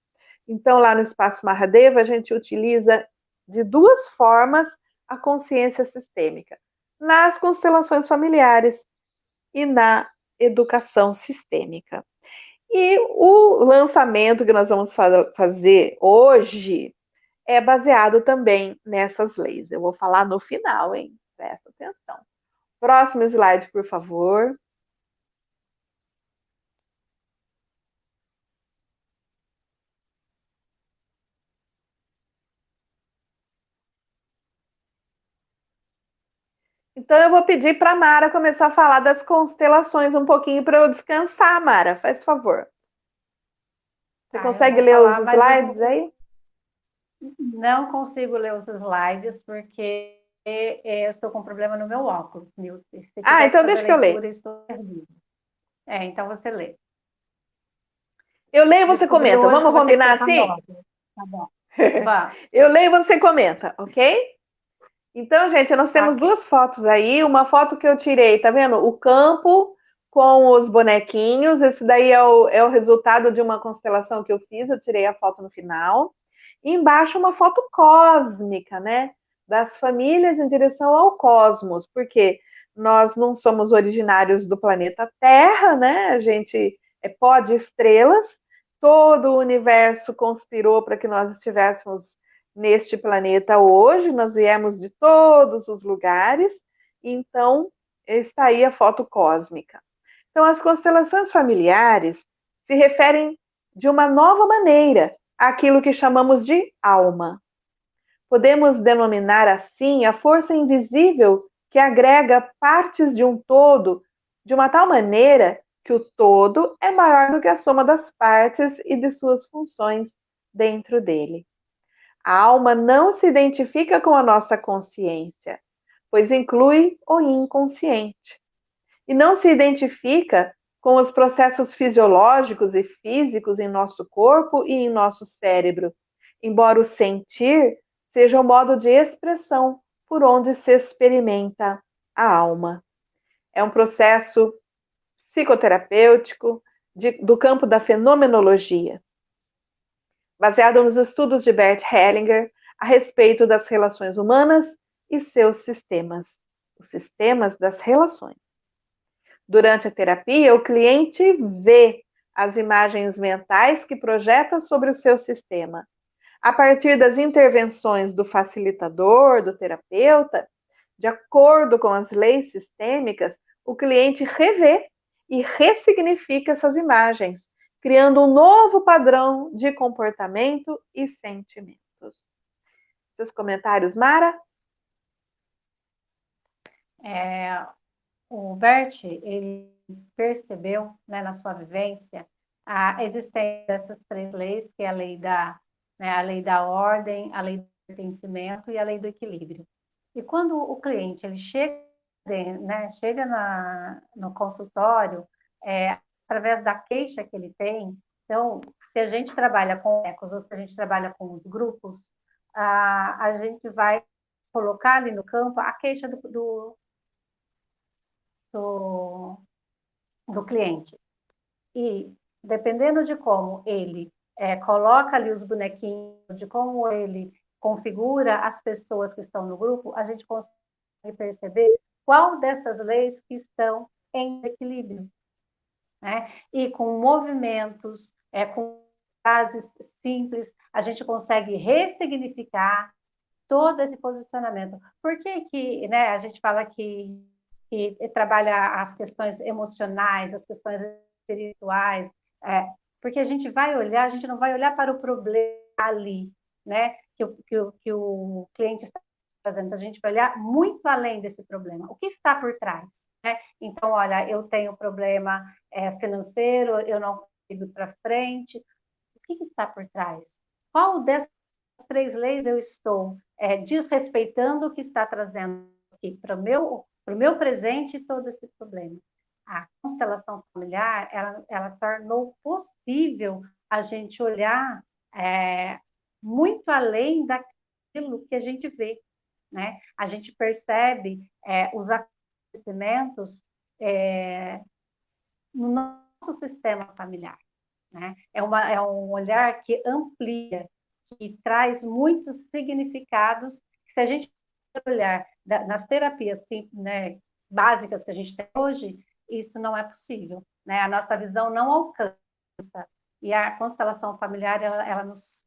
[SPEAKER 1] Então, lá no Espaço Mahadeva, a gente utiliza de 2 formas a consciência sistêmica: nas constelações familiares e na educação sistêmica. E o lançamento que nós vamos fazer hoje é baseado também nessas leis. Eu vou falar no final, hein? Presta atenção. Próximo slide, por favor. Então, eu vou pedir para a Mara começar a falar das constelações um pouquinho para eu descansar, Mara. Faz favor. Você
[SPEAKER 2] Eu
[SPEAKER 1] consegue
[SPEAKER 2] vou
[SPEAKER 1] ler os
[SPEAKER 2] falar, mas
[SPEAKER 1] slides aí?
[SPEAKER 2] não consigo ler os slides porque eu estou com problema no meu óculos, Nilce. Se
[SPEAKER 1] Ah,
[SPEAKER 2] tiver que
[SPEAKER 1] então
[SPEAKER 2] fazer
[SPEAKER 1] deixa que eu leio.
[SPEAKER 2] leitura, eu estou perdida. Então você lê.
[SPEAKER 1] Eu leio e você
[SPEAKER 2] Descobri
[SPEAKER 1] comenta.
[SPEAKER 2] hoje que
[SPEAKER 1] Vamos
[SPEAKER 2] eu vou ter que
[SPEAKER 1] combinar
[SPEAKER 2] trocar meu
[SPEAKER 1] assim?
[SPEAKER 2] óculos. Tá bom. Vamos.
[SPEAKER 1] Eu leio e você comenta, ok? Então, gente, nós temos
[SPEAKER 2] Ok.
[SPEAKER 1] 2 fotos aí. Uma foto que eu tirei, tá vendo? O campo com os bonequinhos. Esse daí é o resultado de uma constelação que eu fiz. Eu tirei a foto no final. E embaixo uma foto cósmica, né? Das famílias em direção ao cosmos, porque nós não somos originários do planeta Terra, né? A gente é pó de estrelas. Todo o universo conspirou para que nós estivéssemos neste planeta hoje, nós viemos de todos os lugares, então está aí a foto cósmica. Então, as constelações familiares se referem de uma nova maneira àquilo que chamamos de alma. Podemos denominar assim a força invisível que agrega partes de um todo de uma tal maneira que o todo é maior do que a soma das partes e de suas funções dentro dele. A alma não se identifica com a nossa consciência, pois inclui o inconsciente. E não se identifica com os processos fisiológicos e físicos em nosso corpo e em nosso cérebro, embora o sentir seja o modo de expressão por onde se experimenta a alma. É um processo psicoterapêutico do campo da fenomenologia, baseado nos estudos de Bert Hellinger a respeito das relações humanas e seus sistemas, os sistemas das relações. Durante a terapia, o cliente vê as imagens mentais que projeta sobre o seu sistema. A partir das intervenções do facilitador, do terapeuta, de acordo com as leis sistêmicas, o cliente revê e ressignifica essas imagens, criando um novo padrão de comportamento e sentimentos. Seus comentários, Mara?
[SPEAKER 2] O Bert, ele percebeu, né, na sua vivência, a existência dessas 3 leis, que é a lei da ordem, a lei do pertencimento e a lei do equilíbrio. E quando o cliente ele chega né, chega no consultório, através da queixa que ele tem. Então, se a gente trabalha com ecos ou se a gente trabalha com os grupos, a gente vai colocar ali no campo a queixa do, do cliente. E, dependendo de como ele coloca ali os bonequinhos, de como ele configura as pessoas que estão no grupo, a gente consegue perceber qual dessas leis que estão em equilíbrio, né? E com movimentos, com frases simples, a gente consegue ressignificar todo esse posicionamento. Por que que, né, a gente fala que trabalha as questões emocionais, as questões espirituais? Porque a gente vai olhar, a gente não vai olhar para o problema ali, né, que o cliente está fazendo, a gente vai olhar muito além desse problema. O que está por trás, né? Então, olha, eu tenho problema financeiro, eu não consigo ir para frente. O que está por trás? Qual dessas 3 leis eu estou desrespeitando o que está trazendo aqui para o meu presente todo esse problema? A constelação familiar, ela tornou possível a gente olhar muito além daquilo que a gente vê, né? A gente percebe os acontecimentos no nosso sistema familiar, né? É um olhar que amplia, que traz muitos significados. Se a gente olhar nas terapias né, básicas que a gente tem hoje, isso não é possível, né? A nossa visão não alcança. E a constelação familiar, ela nos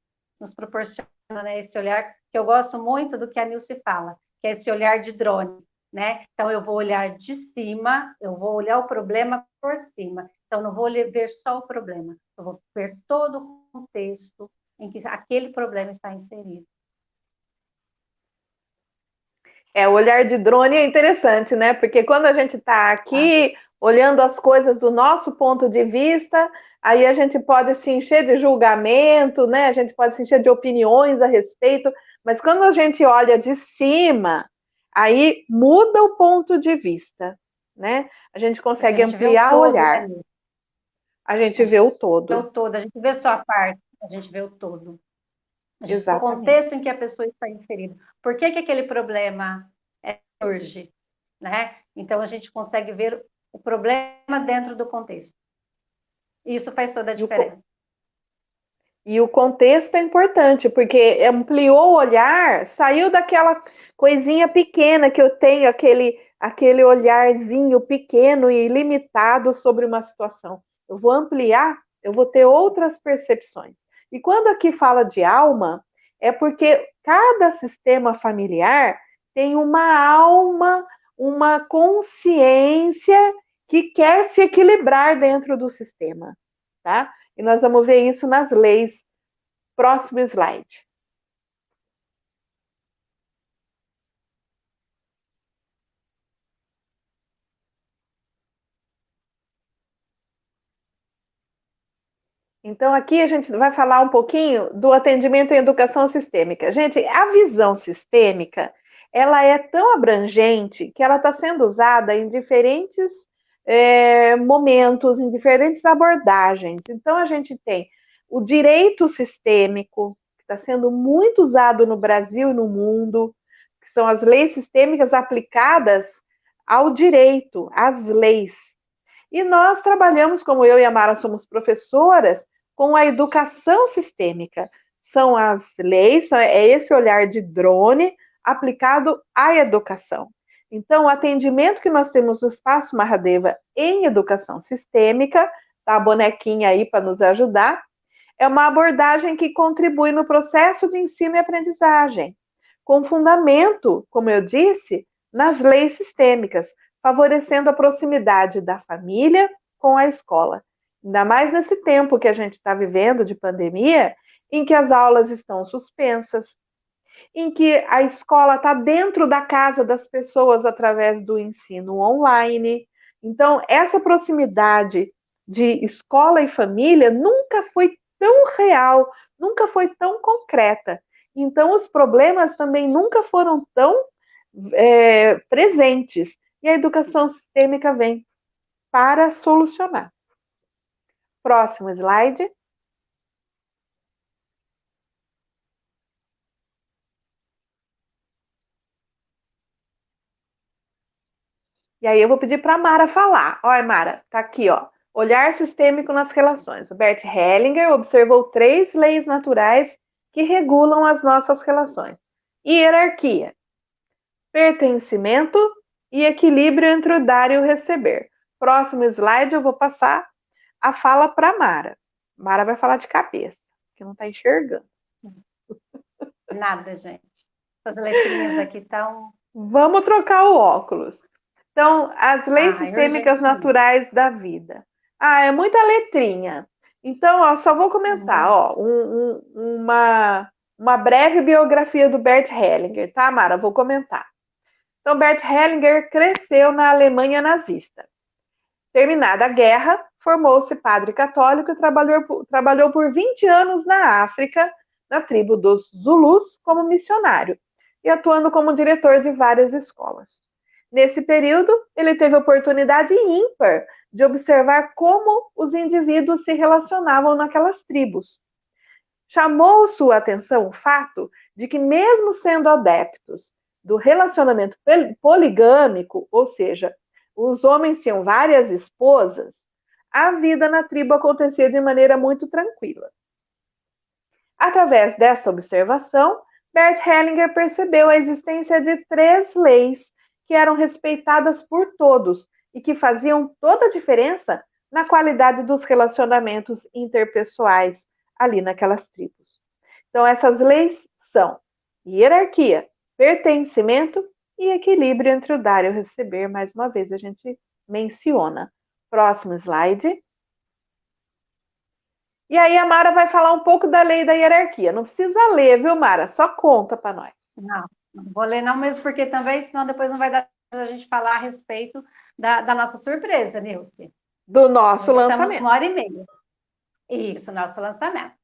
[SPEAKER 2] proporciona, né, esse olhar que eu gosto muito do que a Nilce fala, que é esse olhar de drone, né? Então, eu vou olhar de cima, eu vou olhar o problema por cima. Então, não vou ver só o problema, eu vou ver todo o contexto em que aquele problema está inserido.
[SPEAKER 1] O olhar de drone é interessante, né? Porque quando a gente está aqui olhando as coisas do nosso ponto de vista, aí a gente pode se encher de julgamento, né? A gente pode se encher de opiniões a respeito, mas quando a gente olha de cima, aí muda o ponto de vista, né? A gente consegue ampliar o olhar.
[SPEAKER 2] Né?
[SPEAKER 1] A gente vê o todo.
[SPEAKER 2] Vê o todo, a gente vê só a parte, a gente vê o todo. O
[SPEAKER 1] Exatamente.
[SPEAKER 2] contexto em que a pessoa está inserida. Por que aquele problema surge? Né? Então, a gente consegue ver o problema dentro do contexto. Isso faz toda a diferença.
[SPEAKER 1] E o contexto é importante, porque ampliou o olhar, saiu daquela coisinha pequena que eu tenho, aquele olharzinho pequeno e limitado sobre uma situação. Eu vou ampliar, eu vou ter outras percepções. E quando aqui fala de alma, é porque cada sistema familiar tem uma alma, uma consciência que quer se equilibrar dentro do sistema, tá? E nós vamos ver isso nas leis. Próximo slide. Então, aqui a gente vai falar um pouquinho do atendimento em educação sistêmica. Gente, a visão sistêmica, ela é tão abrangente que ela está sendo usada em diferentes momentos, em diferentes abordagens. Então, a gente tem o direito sistêmico, que está sendo muito usado no Brasil e no mundo, que são as leis sistêmicas aplicadas ao direito, às leis. E nós trabalhamos, como eu e a Mara somos professoras, com a educação sistêmica. São as leis, é esse olhar de drone aplicado à educação. Então, o atendimento que nós temos no Espaço Mahadeva em educação sistêmica, tá a bonequinha aí para nos ajudar, é uma abordagem que contribui no processo de ensino e aprendizagem, com fundamento, como eu disse, nas leis sistêmicas, favorecendo a proximidade da família com a escola. Ainda mais nesse tempo que a gente está vivendo de pandemia, em que as aulas estão suspensas, em que a escola está dentro da casa das pessoas através do ensino online. Então, essa proximidade de escola e família nunca foi tão real, nunca foi tão concreta. Então, os problemas também nunca foram tão presentes. e a educação sistêmica vem para solucionar. Próximo slide. E aí eu vou pedir para a Mara falar. Olha, Mara, tá aqui, ó. Olhar sistêmico nas relações. O Bert Hellinger observou 3 leis naturais que regulam as nossas relações: hierarquia, pertencimento e equilíbrio entre o dar e o receber. Próximo slide eu vou passar a fala para a Mara. Mara vai falar de cabeça, que não está enxergando.
[SPEAKER 2] Nada, gente. Essas letrinhas aqui estão...
[SPEAKER 1] Vamos trocar o óculos. Então, as leis sistêmicas naturais da vida. É muita letrinha. Então, ó, só vou comentar, ó, uma breve biografia do Bert Hellinger, tá, Mara? Vou comentar. Então, Bert Hellinger cresceu na Alemanha nazista. Terminada a guerra, formou-se padre católico e trabalhou por 20 anos na África, na tribo dos Zulus, como missionário, e atuando como diretor de várias escolas. Nesse período, ele teve a oportunidade ímpar de observar como os indivíduos se relacionavam naquelas tribos. Chamou sua atenção o fato de que, mesmo sendo adeptos do relacionamento poligâmico, ou seja, os homens tinham várias esposas, a vida na tribo acontecia de maneira muito tranquila. Através dessa observação, Bert Hellinger percebeu a existência de 3 leis que eram respeitadas por todos e que faziam toda a diferença na qualidade dos relacionamentos interpessoais ali naquelas tribos. Então, essas leis são hierarquia, pertencimento e equilíbrio entre o dar e o receber. Mais uma vez, a gente menciona. Próximo slide. E aí a Mara vai falar um pouco da lei da hierarquia. Não precisa ler, viu, Mara? Só conta para nós.
[SPEAKER 2] Não vou ler não mesmo, porque também, senão depois não vai dar a gente falar a respeito da nossa surpresa, Nilce.
[SPEAKER 1] Do nosso lançamento.
[SPEAKER 2] Estamos 1h30. Isso, nosso lançamento.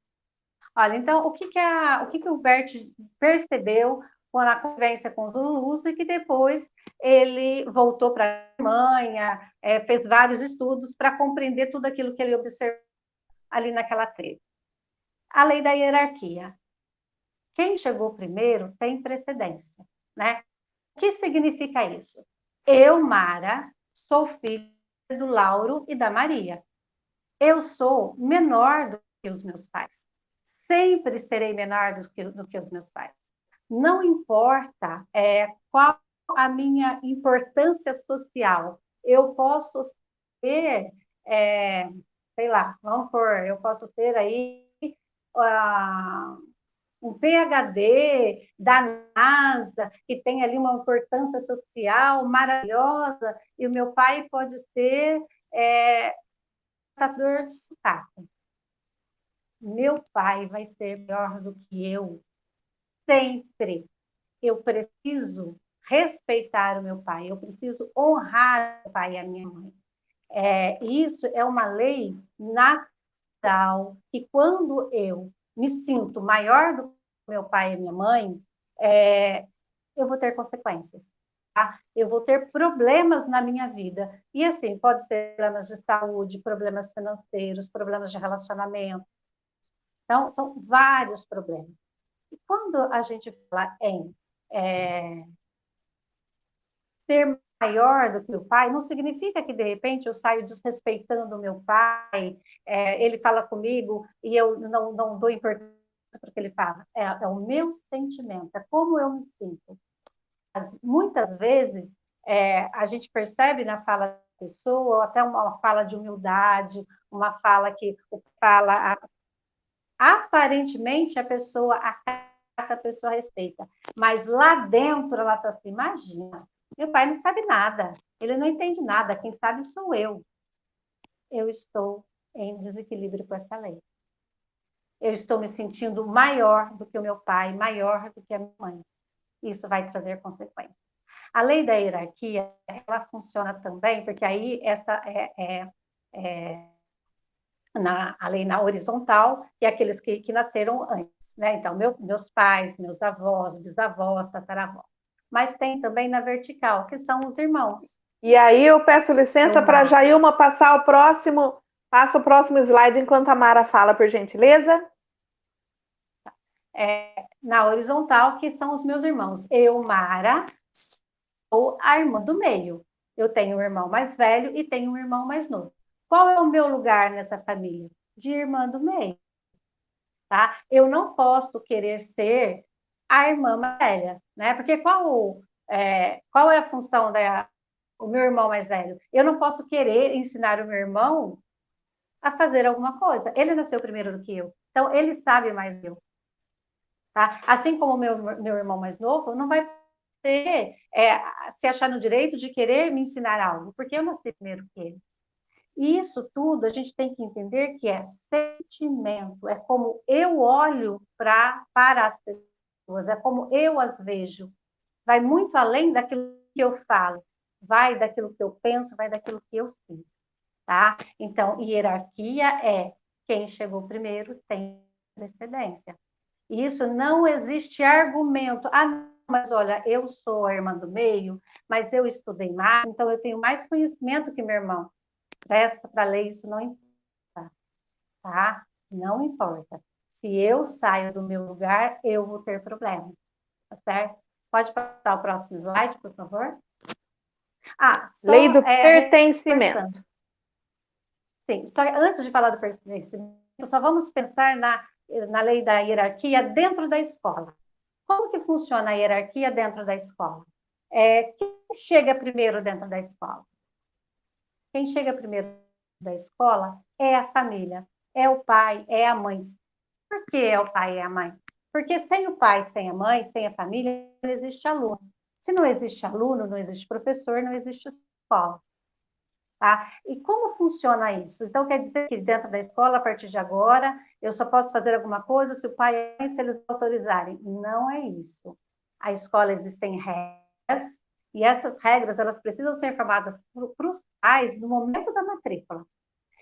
[SPEAKER 2] Olha, então, o que o Bert percebeu na convivência com os Zulus e que depois ele voltou para a Alemanha, fez vários estudos para compreender tudo aquilo que ele observou ali naquela tribo. A lei da hierarquia. Quem chegou primeiro tem precedência, né? O que significa isso? Eu, Mara, sou filha do Lauro e da Maria. Eu sou menor do que os meus pais. Sempre serei menor do que os meus pais. Não importa qual a minha importância social. Eu posso ser, sei lá, vamos por, eu posso ser aí um PhD da NASA, que tem ali uma importância social maravilhosa, e o meu pai pode ser catador de sucata. Meu pai vai ser melhor do que eu, sempre. Eu preciso respeitar o meu pai, eu preciso honrar o pai e a minha mãe. Isso é uma lei natural, que quando eu me sinto maior do que meu pai e minha mãe, eu vou ter consequências. Tá? Eu vou ter problemas na minha vida. E assim, pode ser problemas de saúde, problemas financeiros, problemas de relacionamento. Então, são vários problemas. E quando a gente fala em ser maior do que o pai, não significa que, de repente, eu saio desrespeitando o meu pai, ele fala comigo e eu não dou importância para o que ele fala. É o meu sentimento, é como eu me sinto. Muitas vezes, a gente percebe na fala da pessoa, ou até uma fala de humildade, uma fala que fala... Aparentemente, a pessoa acata, a pessoa respeita. Mas lá dentro, ela está assim, imagina, meu pai não sabe nada, ele não entende nada, quem sabe sou eu. Eu estou em desequilíbrio com essa lei. Eu estou me sentindo maior do que o meu pai, maior do que a minha mãe. Isso vai trazer consequências. A lei da hierarquia, ela funciona também, porque aí essa a lei na horizontal, e aqueles que nasceram antes, né? Então, meus pais, meus avós, bisavós, tataravós. Mas tem também na vertical, que são os irmãos.
[SPEAKER 1] E aí eu peço licença para a
[SPEAKER 2] Tomar.
[SPEAKER 1] Jailma passar passa o próximo slide enquanto a Mara fala, por gentileza.
[SPEAKER 2] Na horizontal, que são os meus irmãos. Eu, Mara, sou a irmã do meio. Eu tenho um irmão mais velho e tenho um irmão mais novo. Qual é o meu lugar nessa família? De irmã do meio, tá? Eu não posso querer ser a irmã mais velha, né? Porque qual é a função o meu irmão mais velho? Eu não posso querer ensinar o meu irmão a fazer alguma coisa. Ele nasceu primeiro do que eu, então ele sabe mais que eu. Tá? Assim como o meu irmão mais novo não vai ter, se achar no direito de querer me ensinar algo, porque eu nasci primeiro que ele. E isso tudo a gente tem que entender que é sentimento, é como eu olho para as pessoas, é como eu as vejo. Vai muito além daquilo que eu falo, vai daquilo que eu penso, vai daquilo que eu sinto, tá? Então, hierarquia é quem chegou primeiro tem precedência. Isso não existe argumento. Ah, mas olha, eu sou a irmã do meio, mas eu estudei mais, então eu tenho mais conhecimento que meu irmão. Para ler isso não importa, tá? Não importa. Se eu saio do meu lugar, eu vou ter problemas, tá certo? Pode passar o próximo slide, por favor? Ah,
[SPEAKER 1] Lei
[SPEAKER 2] só
[SPEAKER 1] do pertencimento.
[SPEAKER 2] reforçando. Sim, só antes de falar do pertencimento, só vamos pensar na lei da hierarquia dentro da escola. Como que funciona a hierarquia dentro da escola? Quem chega primeiro dentro da escola? Quem chega primeiro da escola é a família, é o pai, é a mãe. Por que é o pai e a mãe? Porque sem o pai, sem a mãe, sem a família, não existe aluno. Se não existe aluno, não existe professor, não existe escola. Tá? E como funciona isso? Então, quer dizer que dentro da escola, a partir de agora, eu só posso fazer alguma coisa se o pai e a mãe, se eles autorizarem. Não é isso. A escola existem regras, e essas regras elas precisam ser informadas para os pais no momento da matrícula.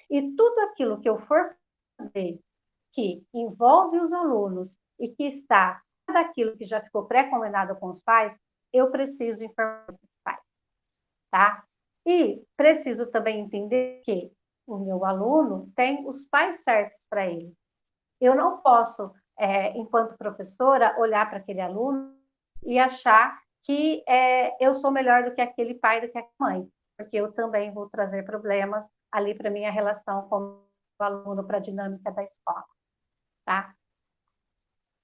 [SPEAKER 2] E tudo aquilo que eu for fazer que envolve os alunos e que está daquilo que já ficou pré-combinado com os pais, eu preciso informar esses pais, tá? E preciso também entender que o meu aluno tem os pais certos para ele. Eu não posso, enquanto professora, olhar para aquele aluno e achar que eu sou melhor do que aquele pai, do que a mãe, porque eu também vou trazer problemas ali para minha relação com o aluno, para a dinâmica da escola, tá?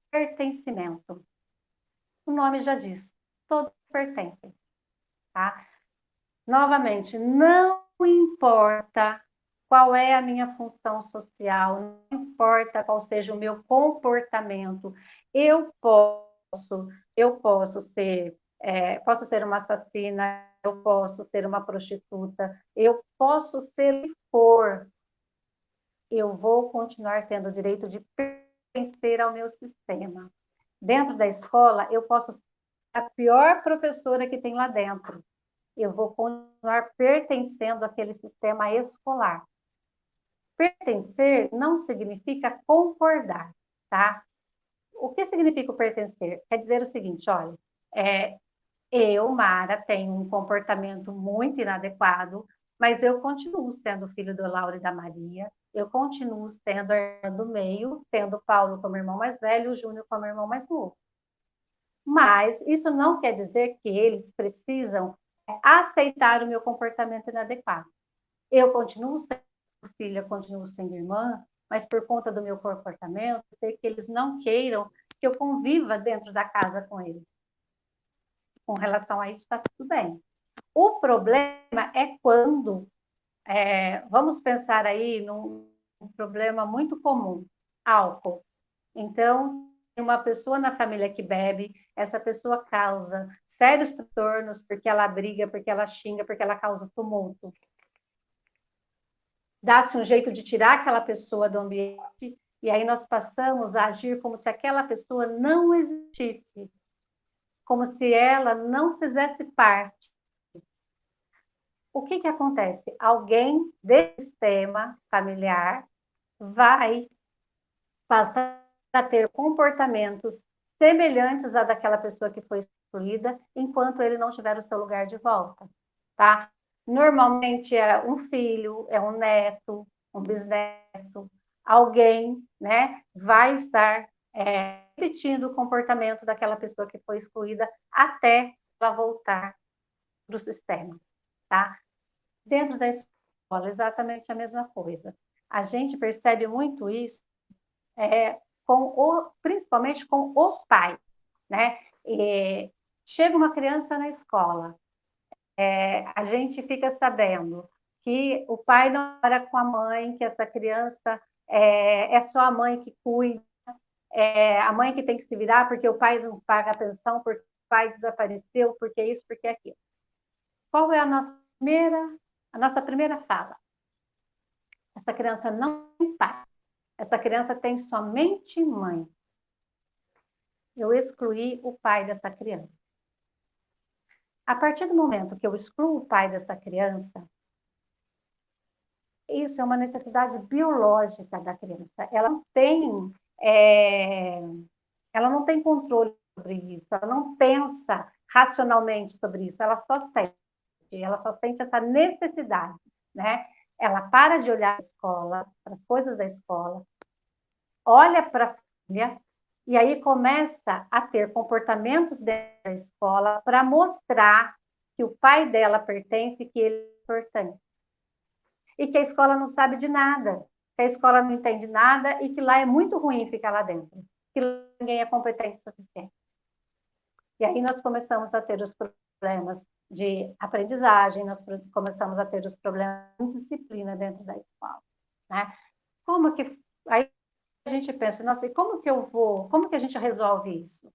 [SPEAKER 2] Pertencimento. O nome já diz, todos pertencem, tá? Novamente, não importa qual é a minha função social, não importa qual seja o meu comportamento, eu posso ser, posso ser uma assassina, eu posso ser uma prostituta, eu posso ser o que for, eu vou continuar tendo o direito de pertencer ao meu sistema. Dentro da escola, eu posso ser a pior professora que tem lá dentro. Eu vou continuar pertencendo àquele sistema escolar. Pertencer não significa concordar, tá? O que significa o pertencer? Quer dizer o seguinte, olha, eu, Mara, tenho um comportamento muito inadequado, mas eu continuo sendo filho do Lauro e da Maria, eu continuo sendo a irmã do meio, tendo o Paulo como irmão mais velho, o Júnior como irmão mais novo. Mas isso não quer dizer que eles precisam aceitar o meu comportamento inadequado. Eu continuo sendo filha, continuo sendo irmã, mas por conta do meu comportamento, sei que eles não queiram que eu conviva dentro da casa com eles. Com relação a isso, está tudo bem. O problema é quando, vamos pensar aí num problema muito comum, álcool. Então, uma pessoa na família que bebe, essa pessoa causa sérios transtornos porque ela briga, porque ela xinga, porque ela causa tumulto. Dá-se um jeito de tirar aquela pessoa do ambiente e aí nós passamos a agir como se aquela pessoa não existisse, como se ela não fizesse parte. O que acontece? Alguém desse sistema familiar vai passar a ter comportamentos semelhantes a daquela pessoa que foi excluída, enquanto ele não tiver o seu lugar de volta, tá? Normalmente é um filho, é um neto, um bisneto, alguém, né, vai estar repetindo o comportamento daquela pessoa que foi excluída até ela voltar para o sistema, tá? Dentro da escola, exatamente a mesma coisa. A gente percebe muito isso principalmente com o pai, né? Chega uma criança na escola, a gente fica sabendo que o pai não mora com a mãe, que essa criança é só a mãe que cuida, a mãe que tem que se virar porque o pai não paga a pensão, porque o pai desapareceu, porque isso, porque aquilo. Qual é a nossa primeira fala? Essa criança não tem pai. Essa criança tem somente mãe. Eu excluí o pai dessa criança. A partir do momento que eu excluo o pai dessa criança, isso é uma necessidade biológica da criança. É, ela não tem controle sobre isso, ela não pensa racionalmente sobre isso, ela só sente essa necessidade, né? Ela para de olhar a escola, para as coisas da escola, olha para a família e aí começa a ter comportamentos da escola para mostrar que o pai dela pertence, que ele é importante. E que a escola não sabe de nada, que a escola não entende nada e que lá é muito ruim ficar lá dentro, que ninguém é competente o suficiente. E aí nós começamos a ter os problemas de aprendizagem, nós começamos a ter os problemas de disciplina dentro da escola, né? Como que aí a gente pensa, nossa, e como que a gente resolve isso?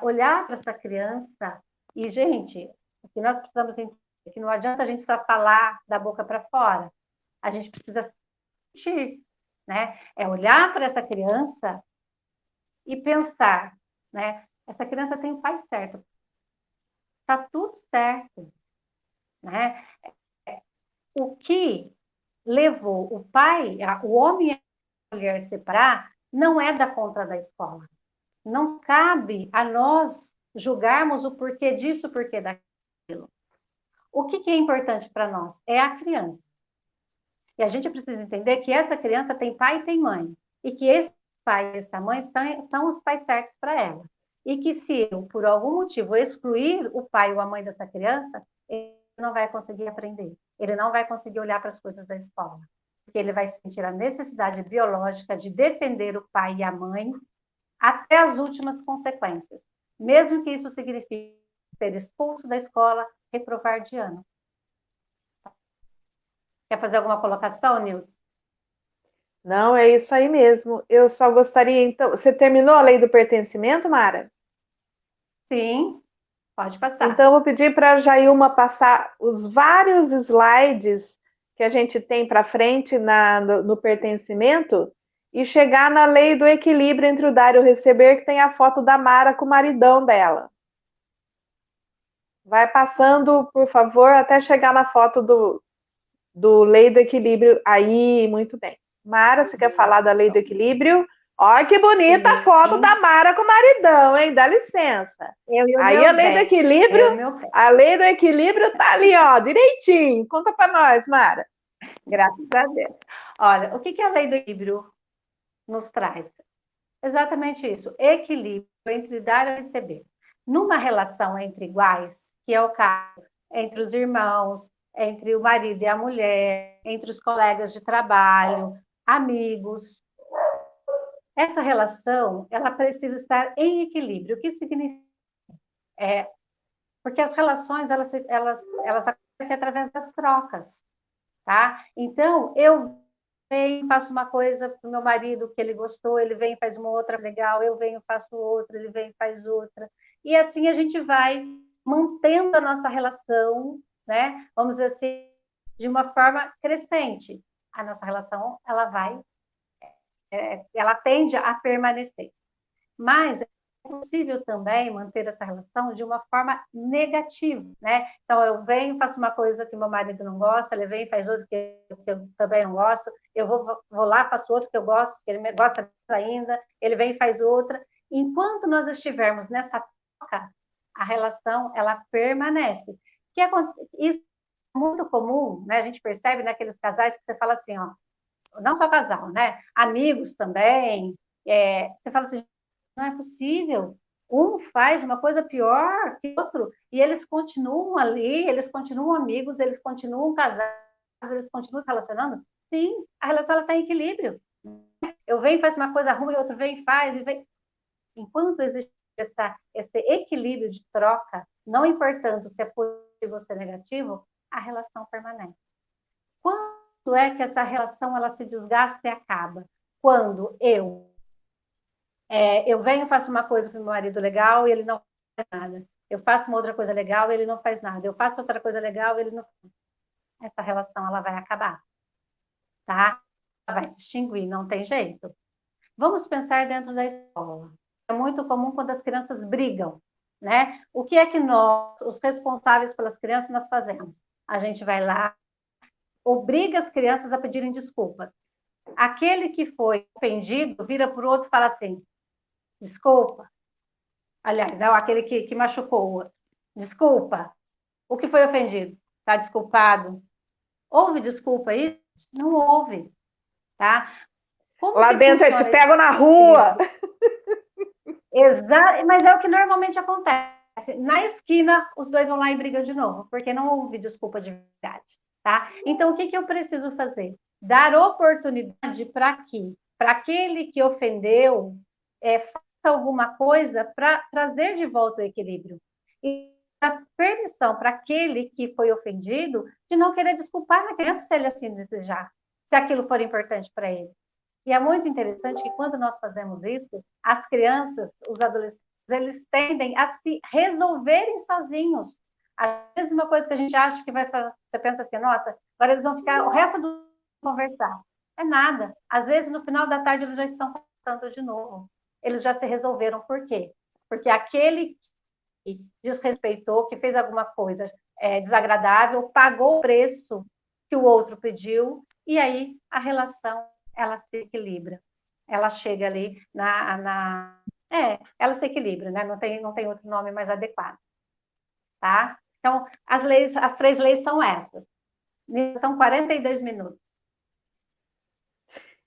[SPEAKER 2] Olhar para essa criança e, gente, o que nós precisamos entender é que não adianta a gente só falar da boca para fora, a gente precisa sentir, né? É olhar para essa criança e pensar, né? Essa criança tem o pai certo, tá tudo certo, né? O que levou o pai, o homem e a mulher separar, não é da conta da escola. Não cabe a nós julgarmos o porquê disso, o porquê daquilo. O que é importante para nós? É a criança. E a gente precisa entender que essa criança tem pai e tem mãe. E que esse pai e essa mãe são os pais certos para ela. E que se eu, por algum motivo, excluir o pai ou a mãe dessa criança, ele não vai conseguir aprender. Ele não vai conseguir olhar para as coisas da escola. Porque ele vai sentir a necessidade biológica de defender o pai e a mãe até as últimas consequências. Mesmo que isso signifique ser expulso da escola, reprovar de ano. Quer fazer alguma colocação, Nilce?
[SPEAKER 1] Não, é isso aí mesmo. Eu só gostaria, então. Você terminou a lei do pertencimento, Mara?
[SPEAKER 2] Sim, pode passar.
[SPEAKER 1] Então, eu vou pedir para a Jailma passar os vários slides que a gente tem para frente no pertencimento e chegar na lei do equilíbrio entre o dar e o receber, que tem a foto da Mara com o maridão dela. Vai passando, por favor, até chegar na foto do lei do equilíbrio. Aí, muito bem. Mara, você quer falar da lei do equilíbrio? Olha que bonita a foto da Mara com o maridão, hein? Dá licença.
[SPEAKER 2] Eu e o
[SPEAKER 1] Aí
[SPEAKER 2] meu
[SPEAKER 1] a lei do
[SPEAKER 2] pé.
[SPEAKER 1] equilíbrio,
[SPEAKER 2] Eu e o meu pé.
[SPEAKER 1] a lei do equilíbrio tá ali, ó, direitinho. Conta para nós, Mara.
[SPEAKER 2] Graças a Deus. Olha, o que a lei do equilíbrio nos traz? Exatamente isso, equilíbrio entre dar e receber. Numa relação entre iguais, que é o caso entre os irmãos, entre o marido e a mulher, entre os colegas de trabalho, amigos, essa relação, ela precisa estar em equilíbrio. O que significa? Porque as relações, elas acontecem através das trocas, tá? Então, eu venho, faço uma coisa para o meu marido que ele gostou, ele vem e faz uma outra legal, eu venho, faço outra, ele vem e faz outra. E assim a gente vai mantendo a nossa relação, né? Vamos dizer assim, de uma forma crescente. A nossa relação, ela tende a permanecer. Mas é possível também manter essa relação de uma forma negativa, né? Então, eu venho, faço uma coisa que meu marido não gosta, ele vem e faz outra que eu também não gosto, eu vou lá, faço outra que eu gosto, que ele gosta ainda, ele vem e faz outra. Enquanto nós estivermos nessa troca, a relação, ela permanece. Que isso é muito comum, né? A gente percebe naqueles casais que você fala assim, ó, não só casal, né? Amigos também. Você fala assim, não é possível. Um faz uma coisa pior que o outro e eles continuam ali, eles continuam amigos, eles continuam casados, eles continuam se relacionando. Sim, a relação está em equilíbrio. Eu venho e faço uma coisa ruim, outro vem e faz. E vem... Enquanto existe esse equilíbrio de troca, não importando se é positivo ou se é negativo, a relação permanece. Quando é que essa relação ela se desgasta e acaba? Quando eu venho e faço uma coisa para o meu marido legal e ele não faz nada. Eu faço uma outra coisa legal e ele não faz nada. Eu faço outra coisa legal e ele não faz. Essa relação ela vai acabar, tá? Ela vai se extinguir, não tem jeito. Vamos pensar dentro da escola. É muito comum quando as crianças brigam, né? O que é que nós, os responsáveis pelas crianças, nós fazemos? A gente vai lá, obriga as crianças a pedirem desculpas. Aquele que foi ofendido vira para o outro e fala assim, desculpa. Aliás, né, aquele que machucou o outro. Desculpa. O que foi ofendido? Está desculpado? Houve desculpa aí? Não houve, tá? Como
[SPEAKER 1] Lá
[SPEAKER 2] que
[SPEAKER 1] dentro eu te
[SPEAKER 2] funciona esse
[SPEAKER 1] pego na rua.
[SPEAKER 2] equilíbrio? Exato, mas é o que normalmente acontece. Na esquina, os dois vão lá e brigam de novo, porque não houve desculpa de verdade, tá? Então, o que eu preciso fazer? Dar oportunidade para aquele que ofendeu, faça alguma coisa para trazer de volta o equilíbrio. E a permissão para aquele que foi ofendido de não querer desculpar na criança se ele assim desejar, se aquilo for importante para ele. E é muito interessante que quando nós fazemos isso, as crianças, os adolescentes, eles tendem a se resolverem sozinhos. Às vezes, uma coisa que a gente acha que vai fazer, você pensa assim, nossa, agora eles vão ficar o resto do conversar. É nada. Às vezes, no final da tarde, eles já estão conversando de novo. Eles já se resolveram. Por quê? Porque aquele que desrespeitou, que fez alguma coisa desagradável, pagou o preço que o outro pediu, e aí a relação ela se equilibra. Ela chega ali ela se equilibra, né? Não tem outro nome mais adequado, tá? Então, as 3 leis são essas. São 42 minutos.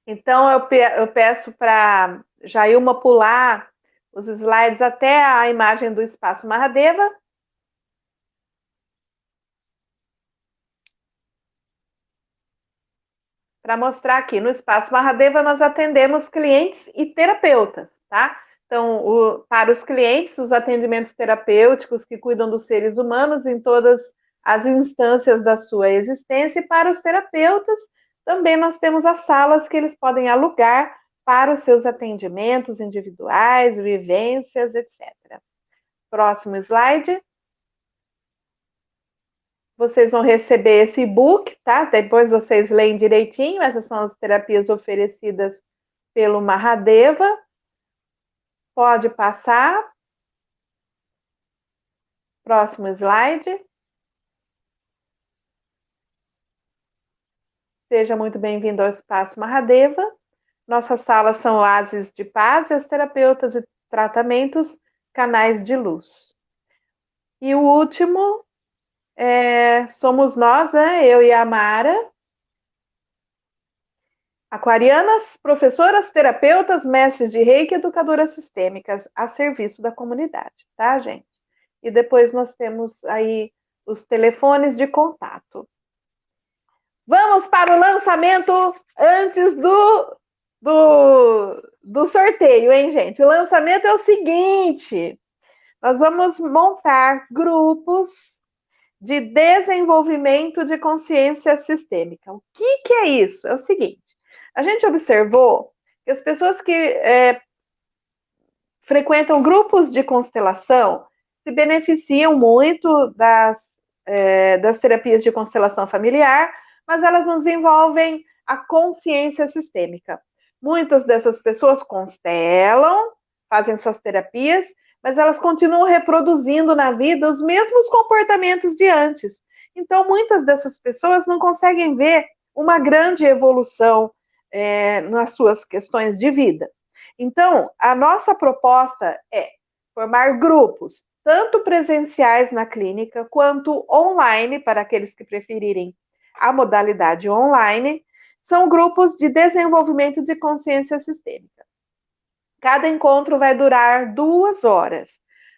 [SPEAKER 1] Então, eu peço para Jailma pular os slides até a imagem do Espaço Mahadeva. Para mostrar aqui, no Espaço Mahadeva nós atendemos clientes e terapeutas, tá? Então, para os clientes, os atendimentos terapêuticos que cuidam dos seres humanos em todas as instâncias da sua existência, e para os terapeutas, também nós temos as salas que eles podem alugar para os seus atendimentos individuais, vivências, etc. Próximo slide. Vocês vão receber esse e-book, tá? Depois vocês leem direitinho. Essas são as terapias oferecidas pelo Mahadeva. Pode passar. Próximo slide. Seja muito bem-vindo ao Espaço Mahadeva. Nossas salas são oásis de paz e as terapeutas e tratamentos, canais de luz. E o último somos nós, né? Eu e a Mara. Aquarianas, professoras, terapeutas, mestres de reiki, educadoras sistêmicas a serviço da comunidade, tá, gente? E depois nós temos aí os telefones de contato. Vamos para o lançamento antes do sorteio, hein, gente? O lançamento é o seguinte: nós vamos montar grupos de desenvolvimento de consciência sistêmica. O que é isso? É o seguinte: a gente observou que as pessoas que frequentam grupos de constelação se beneficiam muito das terapias de constelação familiar, mas elas não desenvolvem a consciência sistêmica. Muitas dessas pessoas constelam, fazem suas terapias, mas elas continuam reproduzindo na vida os mesmos comportamentos de antes. Então, muitas dessas pessoas não conseguem ver uma grande evolução nas suas questões de vida. Então, a nossa proposta é formar grupos tanto presenciais na clínica, quanto online, para aqueles que preferirem a modalidade online, são grupos de desenvolvimento de consciência sistêmica. Cada encontro vai durar 2 horas.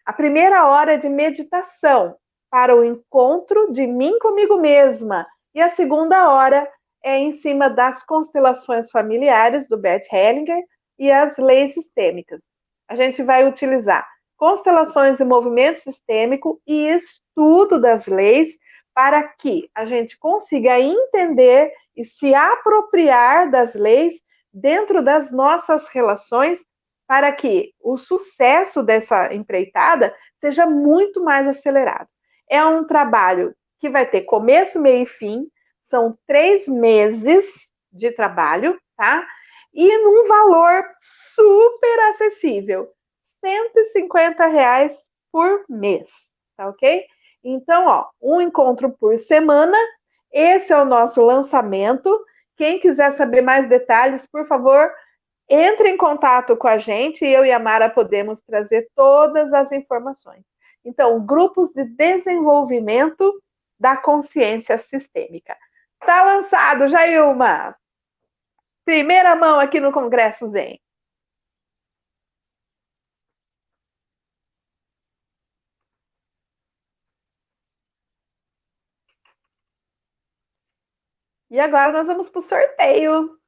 [SPEAKER 1] A primeira hora é de meditação, para o encontro de mim comigo mesma, e a segunda hora é em cima das constelações familiares do Bert Hellinger e as leis sistêmicas. A gente vai utilizar constelações e movimento sistêmico e estudo das leis para que a gente consiga entender e se apropriar das leis dentro das nossas relações, para que o sucesso dessa empreitada seja muito mais acelerado. É um trabalho que vai ter começo, meio e fim, são 3 meses de trabalho, tá? E num valor super acessível, R$ 150 por mês, tá ok? Então, ó, um encontro por semana, esse é o nosso lançamento. Quem quiser saber mais detalhes, por favor, entre em contato com a gente e eu e a Mara podemos trazer todas as informações. Então, grupos de desenvolvimento da consciência sistêmica. Está lançado, Jailma! Primeira mão aqui no Congresso Zen. E agora nós vamos para o sorteio.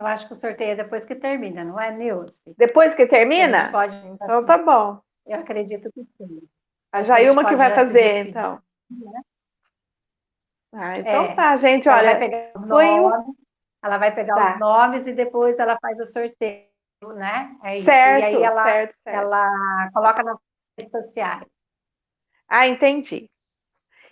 [SPEAKER 2] Eu acho que o sorteio é depois que termina, não é, Nilce?
[SPEAKER 1] Depois que termina?
[SPEAKER 2] Pode...
[SPEAKER 1] Então tá bom.
[SPEAKER 2] Eu acredito que sim.
[SPEAKER 1] A Jailma que vai fazer, então.
[SPEAKER 2] Né?
[SPEAKER 1] Então tá, gente,
[SPEAKER 2] ela
[SPEAKER 1] olha.
[SPEAKER 2] Vai pegar os nomes, ela vai pegar os nomes e depois ela faz o sorteio, né? É isso.
[SPEAKER 1] Certo,
[SPEAKER 2] e aí
[SPEAKER 1] certo.
[SPEAKER 2] ela coloca nas redes sociais.
[SPEAKER 1] Ah, entendi.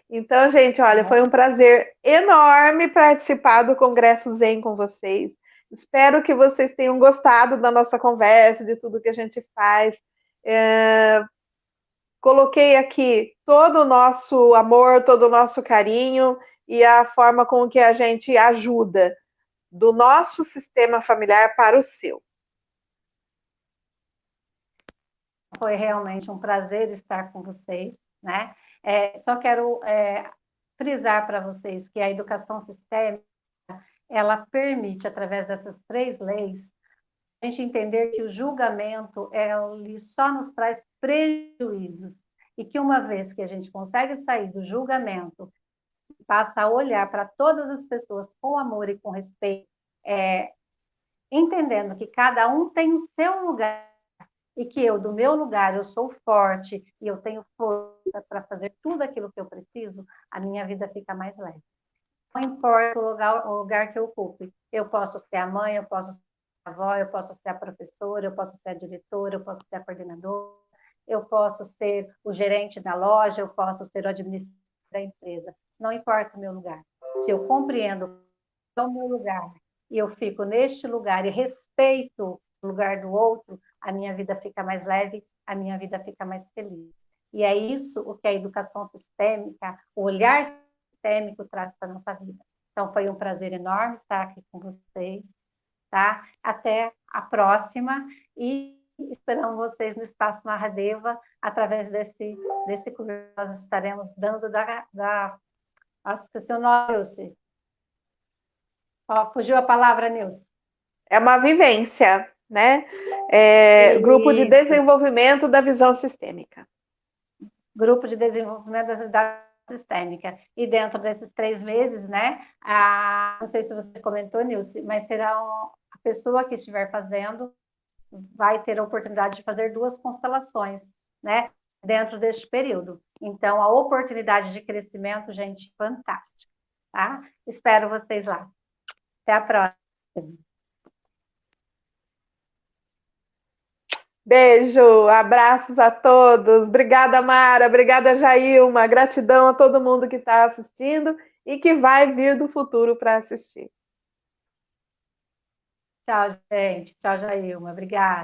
[SPEAKER 1] Então, gente, olha, foi um prazer enorme participar do Congresso Zen com vocês. Espero que vocês tenham gostado da nossa conversa, de tudo que a gente faz. Coloquei aqui todo o nosso amor, todo o nosso carinho e a forma com que a gente ajuda do nosso sistema familiar para o seu.
[SPEAKER 2] Foi realmente um prazer estar com vocês, né? Só quero frisar para vocês que a educação sistêmica, ela permite, através dessas 3 leis, a gente entender que o julgamento ele só nos traz prejuízos e que uma vez que a gente consegue sair do julgamento, passa a olhar para todas as pessoas com amor e com respeito, entendendo que cada um tem o seu lugar e que eu, do meu lugar, eu sou forte e eu tenho força para fazer tudo aquilo que eu preciso, a minha vida fica mais leve. Não importa o lugar que eu ocupe. Eu posso ser a mãe, eu posso ser a avó, eu posso ser a professora, eu posso ser a diretora, eu posso ser a coordenadora, eu posso ser o gerente da loja, eu posso ser o administrador da empresa. Não importa o meu lugar. Se eu compreendo o meu lugar e eu fico neste lugar e respeito o lugar do outro, a minha vida fica mais leve, a minha vida fica mais feliz. E é isso o que a educação sistêmica, o olhar sistêmico traz para a nossa vida. Então, foi um prazer enorme estar aqui com vocês, tá? Até a próxima e esperamos vocês no Espaço Mahadeva através desse curso que nós estaremos dando esqueci o nome, Nilce. Fugiu a palavra, Nilce.
[SPEAKER 1] É uma vivência, né? Grupo de desenvolvimento da visão sistêmica.
[SPEAKER 2] Grupo de desenvolvimento da visão sistêmica. E dentro desses 3 meses, né? Não sei se você comentou, Nilce, mas será a pessoa que estiver fazendo vai ter a oportunidade de fazer 2 constelações, né? Dentro deste período. Então, a oportunidade de crescimento, gente, fantástica, tá? Espero vocês lá. Até a próxima.
[SPEAKER 1] Beijo, abraços a todos. Obrigada, Mara. Obrigada, Jailma. Gratidão a todo mundo que está assistindo e que vai vir do futuro para assistir.
[SPEAKER 2] Tchau, gente. Tchau, Jailma. Obrigada.